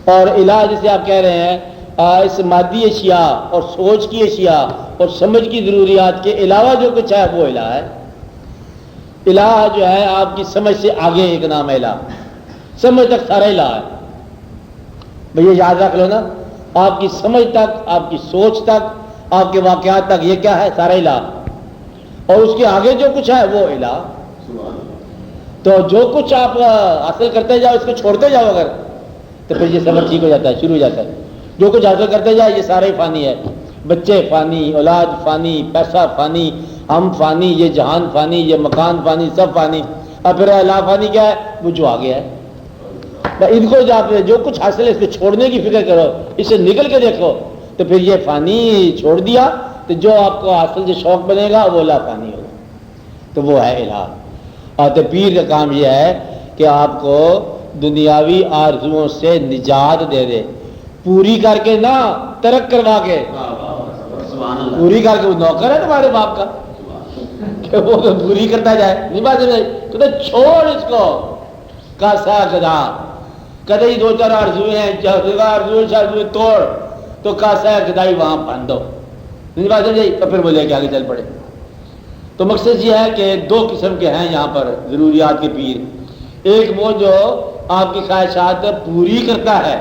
اور الہ جسے آپ کہہ رہے ہیں اس مادی اشیاء اور سوچ کی اشیاء اور سمجھ کی ضروریات کے علاوہ جو کچھ ہے وہ الہ ہے. الہ جو ہے آپ کی سمجھ سے آگے ایک نام ہے الہ, سمجھ تک سارا الہ ہے. بھئی یہ یاد رکھ لو نا, آپ کی سمجھ تک, آپ کی سوچ تک, آپ کے واقعات تک یہ کیا ہے, سارا الہ. اور اس کے آگے جو کچھ ہے وہ الہ. تو جو کچھ آپ حاصل کرتے جاؤ اس کو چھوڑتے جاؤ اگر تو پھر یہ سفر ٹھیک ہو جاتا ہے, شروع ہو جاتا ہے. جو کچھ حاصل کرتے جاؤ یہ سارا ہی فانی ہے. بچے فانی, اولاد فانی, پیسہ فانی, ہم فانی, یہ جہان فانی, یہ مکان فانی, سب فانی. اور پھر الہ فانی کیا ہے, وہ جو آگے ہے. ان کو جو کچھ حاصل ہے اس کو چھوڑنے کی فکر کرو, اس سے نکل کے دیکھو تو پھر یہ فانی چھوڑ دیا تو جو آپ کو حاصل جو شوق بنے گا وہ الہ فانی ہوگا. تو وہ ہے الہ. اور تو پیر کا کام یہ ہے کہ آپ کو دنیاوی آرزوؤں سے نجات دے دے, پوری کر کے نہ ترک کروا کے. پوری کر کے, وہ نوکر ہے تمہارے باپ کا کہ وہ پوری کرتا جائے. نہیں بات ہے, چھوڑ اس کو کاسا گدا. کدے دو چار آرزویں ہیں, آرزویں توڑ تو کاسا گدائی وہاں باندھ دو. نہیں بات ہے, تو پھر وہ لے کے آگے چل پڑے. تو مقصد یہ ہے کہ دو قسم کے ہیں یہاں پر ضروریات کے پیر. ایک وہ جو آپ کی خواہشات پوری کرتا ہے,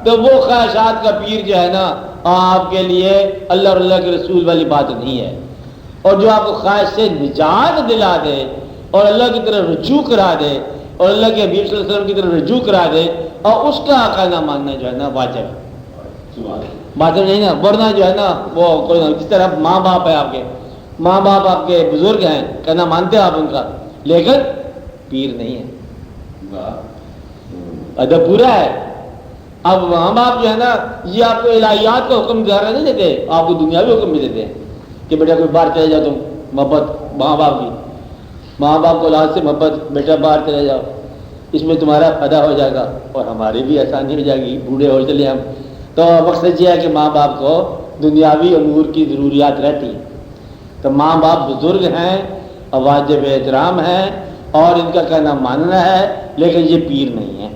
تو وہ خواہشات کا پیر جو ہے نا آپ کے لیے اللہ اور اللہ کے رسول والی بات نہیں ہے. اور جو آپ کو خواہش سے نجات دلا دے اور اللہ کی طرف رجوع کرا دے اور اللہ کے حبیب صلی اللہ علیہ وسلم کی طرف رجوع کرا دے اور اس کا عقیدہ ماننا جو ہے نا واجب ہے. واجب نہیں نا, ورنہ جو ہے نا وہ کوئی جس طرح ماں باپ ہے, آپ کے ماں باپ آپ کے بزرگ ہیں, کہنا مانتے ہیں آپ ان کا, لیکن پیر نہیں ہے. ادب پورا ہے. اب ماں باپ جو ہے نا یہ آپ کو الہیات کا حکم زیادہ نہیں دیتے, آپ کو دنیاوی حکم بھی دیتے ہیں کہ بیٹا کوئی باہر چلے جاؤ, تم محبت ماں باپ کی, ماں باپ کو اولاد سے محبت, بیٹا باہر چلے جاؤ, اس میں تمہارا فائدہ ہو جائے گا اور ہماری بھی آسانی ہو جائے گی, بوڑھے ہو چلے ہم. تو مقصد یہ ہے کہ ماں باپ کو دنیاوی امور کی ضروریات رہتی ہیں, تو ماں باپ بزرگ ہیں اور واجب احترام ہیں اور ان کا کہنا ماننا ہے، لیکن یہ پیر نہیں ہے۔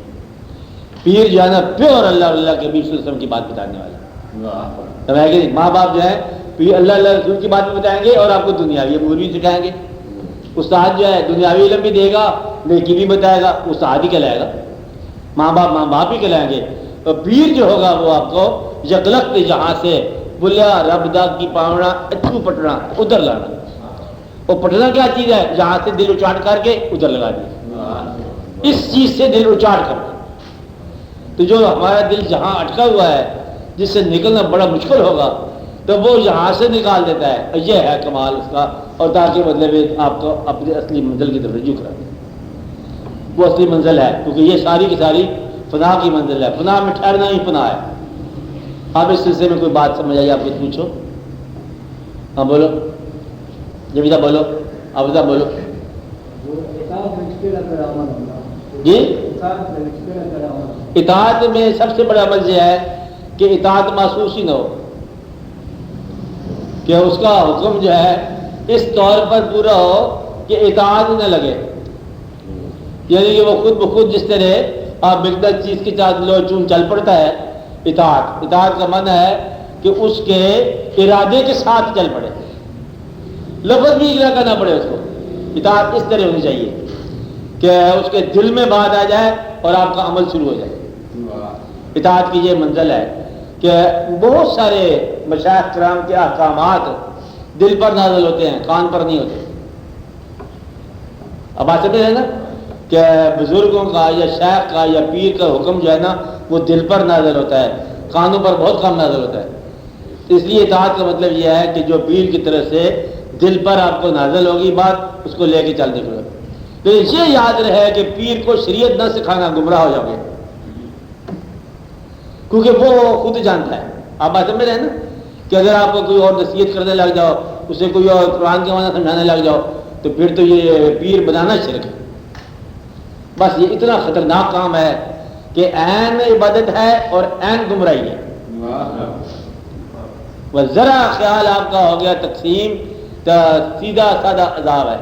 پیر جو ہے نا پیور اللہ اللہ کے نبی صلی اللہ علیہ وسلم کی بات بتانے والا ہے کہ ماں باپ جو ہے پیر اللہ اللہ رسول کی بات بھی بتائیں گے اور آپ کو دنیاوی امور بھی سکھائیں گے۔ استاد جو ہے دنیاوی علم بھی دے گا، نیکی بھی بتائے گا، استاد ہی کہلائے گا، ماں باپ ہی کہلائیں گے۔ تو پیر جو ہوگا وہ آپ کو یکلخت جہاں سے بلیا رب دا کی پاونا اچھو پٹنا ادھر لانا۔ وہ پٹنا کیا چیز ہے؟ جہاں سے دل اچاٹ کر کے ادھر لگا دیا، اس چیز سے دل اچاٹ کر کے۔ تو جو ہمارا دل جہاں اٹکا ہوا ہے جس سے نکلنا بڑا مشکل ہوگا تو وہ یہاں سے نکال دیتا ہے، یہ ہے کمال اس کا، اور تاکہ مطلب آپ کو اپنی اصلی منزل کی طرف رجوع کرا دے۔ وہ اصلی منزل ہے، کیونکہ یہ ساری کی ساری فنا کی منزل ہے، فنا میں ٹھہرنا ہی فنا ہے۔ آپ اس سلسلے میں کوئی بات سمجھ آئی؟ آپ کچھ پوچھو، ہاں بولو، جبیدہ بولو، ابدا بولو جی۔ اطاعت میں سب سے بڑا عمل یہ ہے کہ اطاعت محسوس ہی نہ ہو، کہ اس کا حکم جو ہے اس طور پر پورا ہو کہ اطاعت نہ لگے، یعنی کہ وہ خود بخود جس طرح آپ مقدار چیز کے ساتھ لو چون چل پڑتا ہے۔ اطاعت کا معنی ہے کہ اس کے ارادے کے ساتھ چل پڑے، لفظ بھی اگلا کرنا پڑے اس کو۔ اطاعت اس طرح ہونی چاہیے کہ اس کے دل میں بات آ جائے اور آپ کا عمل شروع ہو جائے۔ اطاعت کی یہ منزل ہے کہ بہت سارے مشائخ کرام کے احکامات دل پر نازل ہوتے ہیں، کان پر نہیں ہوتے۔ اب بات سمجھ رہے نا کہ بزرگوں کا یا شیخ کا یا پیر کا حکم جو ہے نا وہ دل پر نازل ہوتا ہے، کانوں پر بہت کم نازل ہوتا ہے۔ تو اس لیے اطاعت کا مطلب یہ ہے کہ جو پیر کی طرف سے دل پر آپ کو نازل ہوگی بات، اس کو لے کے چلنے کو۔ تو یہ یاد رہے کہ پیر کو شریعت نہ سکھانا، گمراہ ہو جاؤ گے، کیونکہ وہ خود جانتا ہے۔ آپ بات سمجھ رہے ہیں نا کہ اگر آپ کو کوئی اور نصیحت کرنے لگ جاؤ، اسے کوئی اور قرآن کے معنی سمجھانے لگ جاؤ، تو پھر تو یہ پیر بنانا شرک ہے۔ بس یہ اتنا خطرناک کام ہے کہ عین عبادت ہے اور عین گمراہی ہے۔ وہ ذرا خیال آپ کا ہو گیا تقسیم تو سیدھا سادہ عذاب ہے،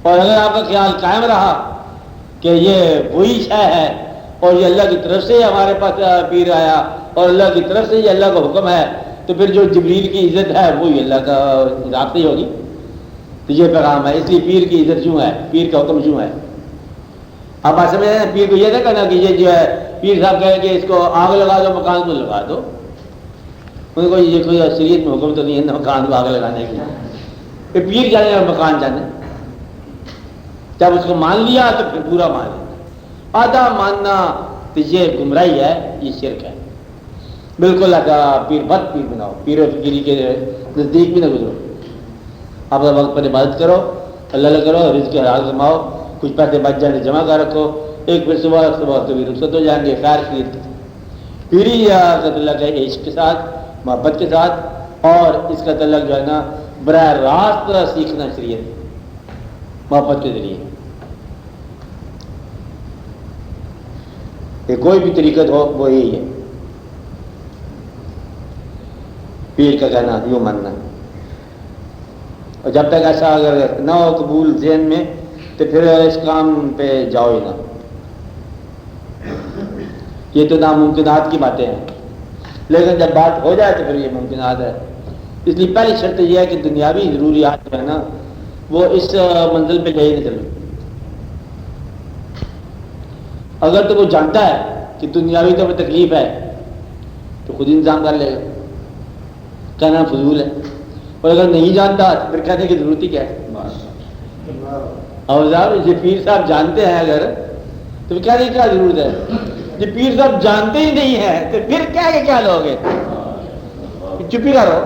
اور اگر آپ کا خیال قائم رہا کہ یہ وہی شے ہے اور یہ اللہ کی طرف سے ہمارے پاس پیر آیا اور اللہ کی طرف سے یہ اللہ کا حکم ہے، تو پھر جو جبریل کی عزت ہے وہی اللہ کا ذات ہی ہوگی۔ تو یہ پیغام ہے، اس لیے پیر کی عزت کیوں ہے، پیر کا حکم کیوں ہے۔ آپ بات سمجھ رہے ہیں؟ پیر کو یہ نہ کہنا کہ یہ جو ہے پیر صاحب کہیں کہ اس کو آگ لگا دو، مکان کو لگا دو۔ ان کو یہ کوئی شریعت میں حکم تو نہیں ہے مکان کو آگ لگانے کے لیے، پیر جانے اور مکان جانے۔ جب اس کو مان لیا تو پھر پورا مان لیا، آدھا ماننا تو یہ گمراہی ہے، یہ شرک ہے۔ بالکل پیر بد پیر بناؤ، پیر و فقیری کے نزدیک بھی نہ گزرو۔ آپ وقت پر عبادت کرو، اللہ کرو، رزق حلال کماؤ، کچھ پیسے بچ جائیں جمع کر رکھو، ایک پھر صبح کبھی رخصت ہو جائیں گے، خیر خیر پیری یا اللہ کے عشق کے ساتھ، محبت کے ساتھ، اور اس کا تعلق جو ہے نا براہ راست سیکھنا شریعت محبت کے ذریعے۔ کہ کوئی بھی طریقت ہو وہ یہی ہے، پیر کا کہنا یوں ماننا، اور جب تک ایسا اگر نہ ہو قبول ذہن میں تو پھر اس کام پہ جاؤ ہی نہ۔ یہ تو ناممکنات کی باتیں ہیں، لیکن جب بات ہو جائے تو پھر یہ ممکنات ہے۔ اس لیے پہلی شرط یہ ہے کہ دنیاوی ضروریات جو ہے نا وہ اس منزل پہ لے ہی نہ چلو۔ اگر تو وہ جانتا ہے کہ دنیاوی تو تکلیف ہے تو خود انتظام کر لے گا، کہنا فضول ہے۔ اور اگر نہیں جانتا تو پھر کہنے کی ضرورت ہی کیا ہے۔ اور صاحب یہ پیر صاحب جانتے ہیں اگر تو پھر کہنے کی کیا ضرورت ہے؟ یہ پیر صاحب جانتے ہی نہیں ہے تو پھر کیا لوگے، چپ ہی کرو۔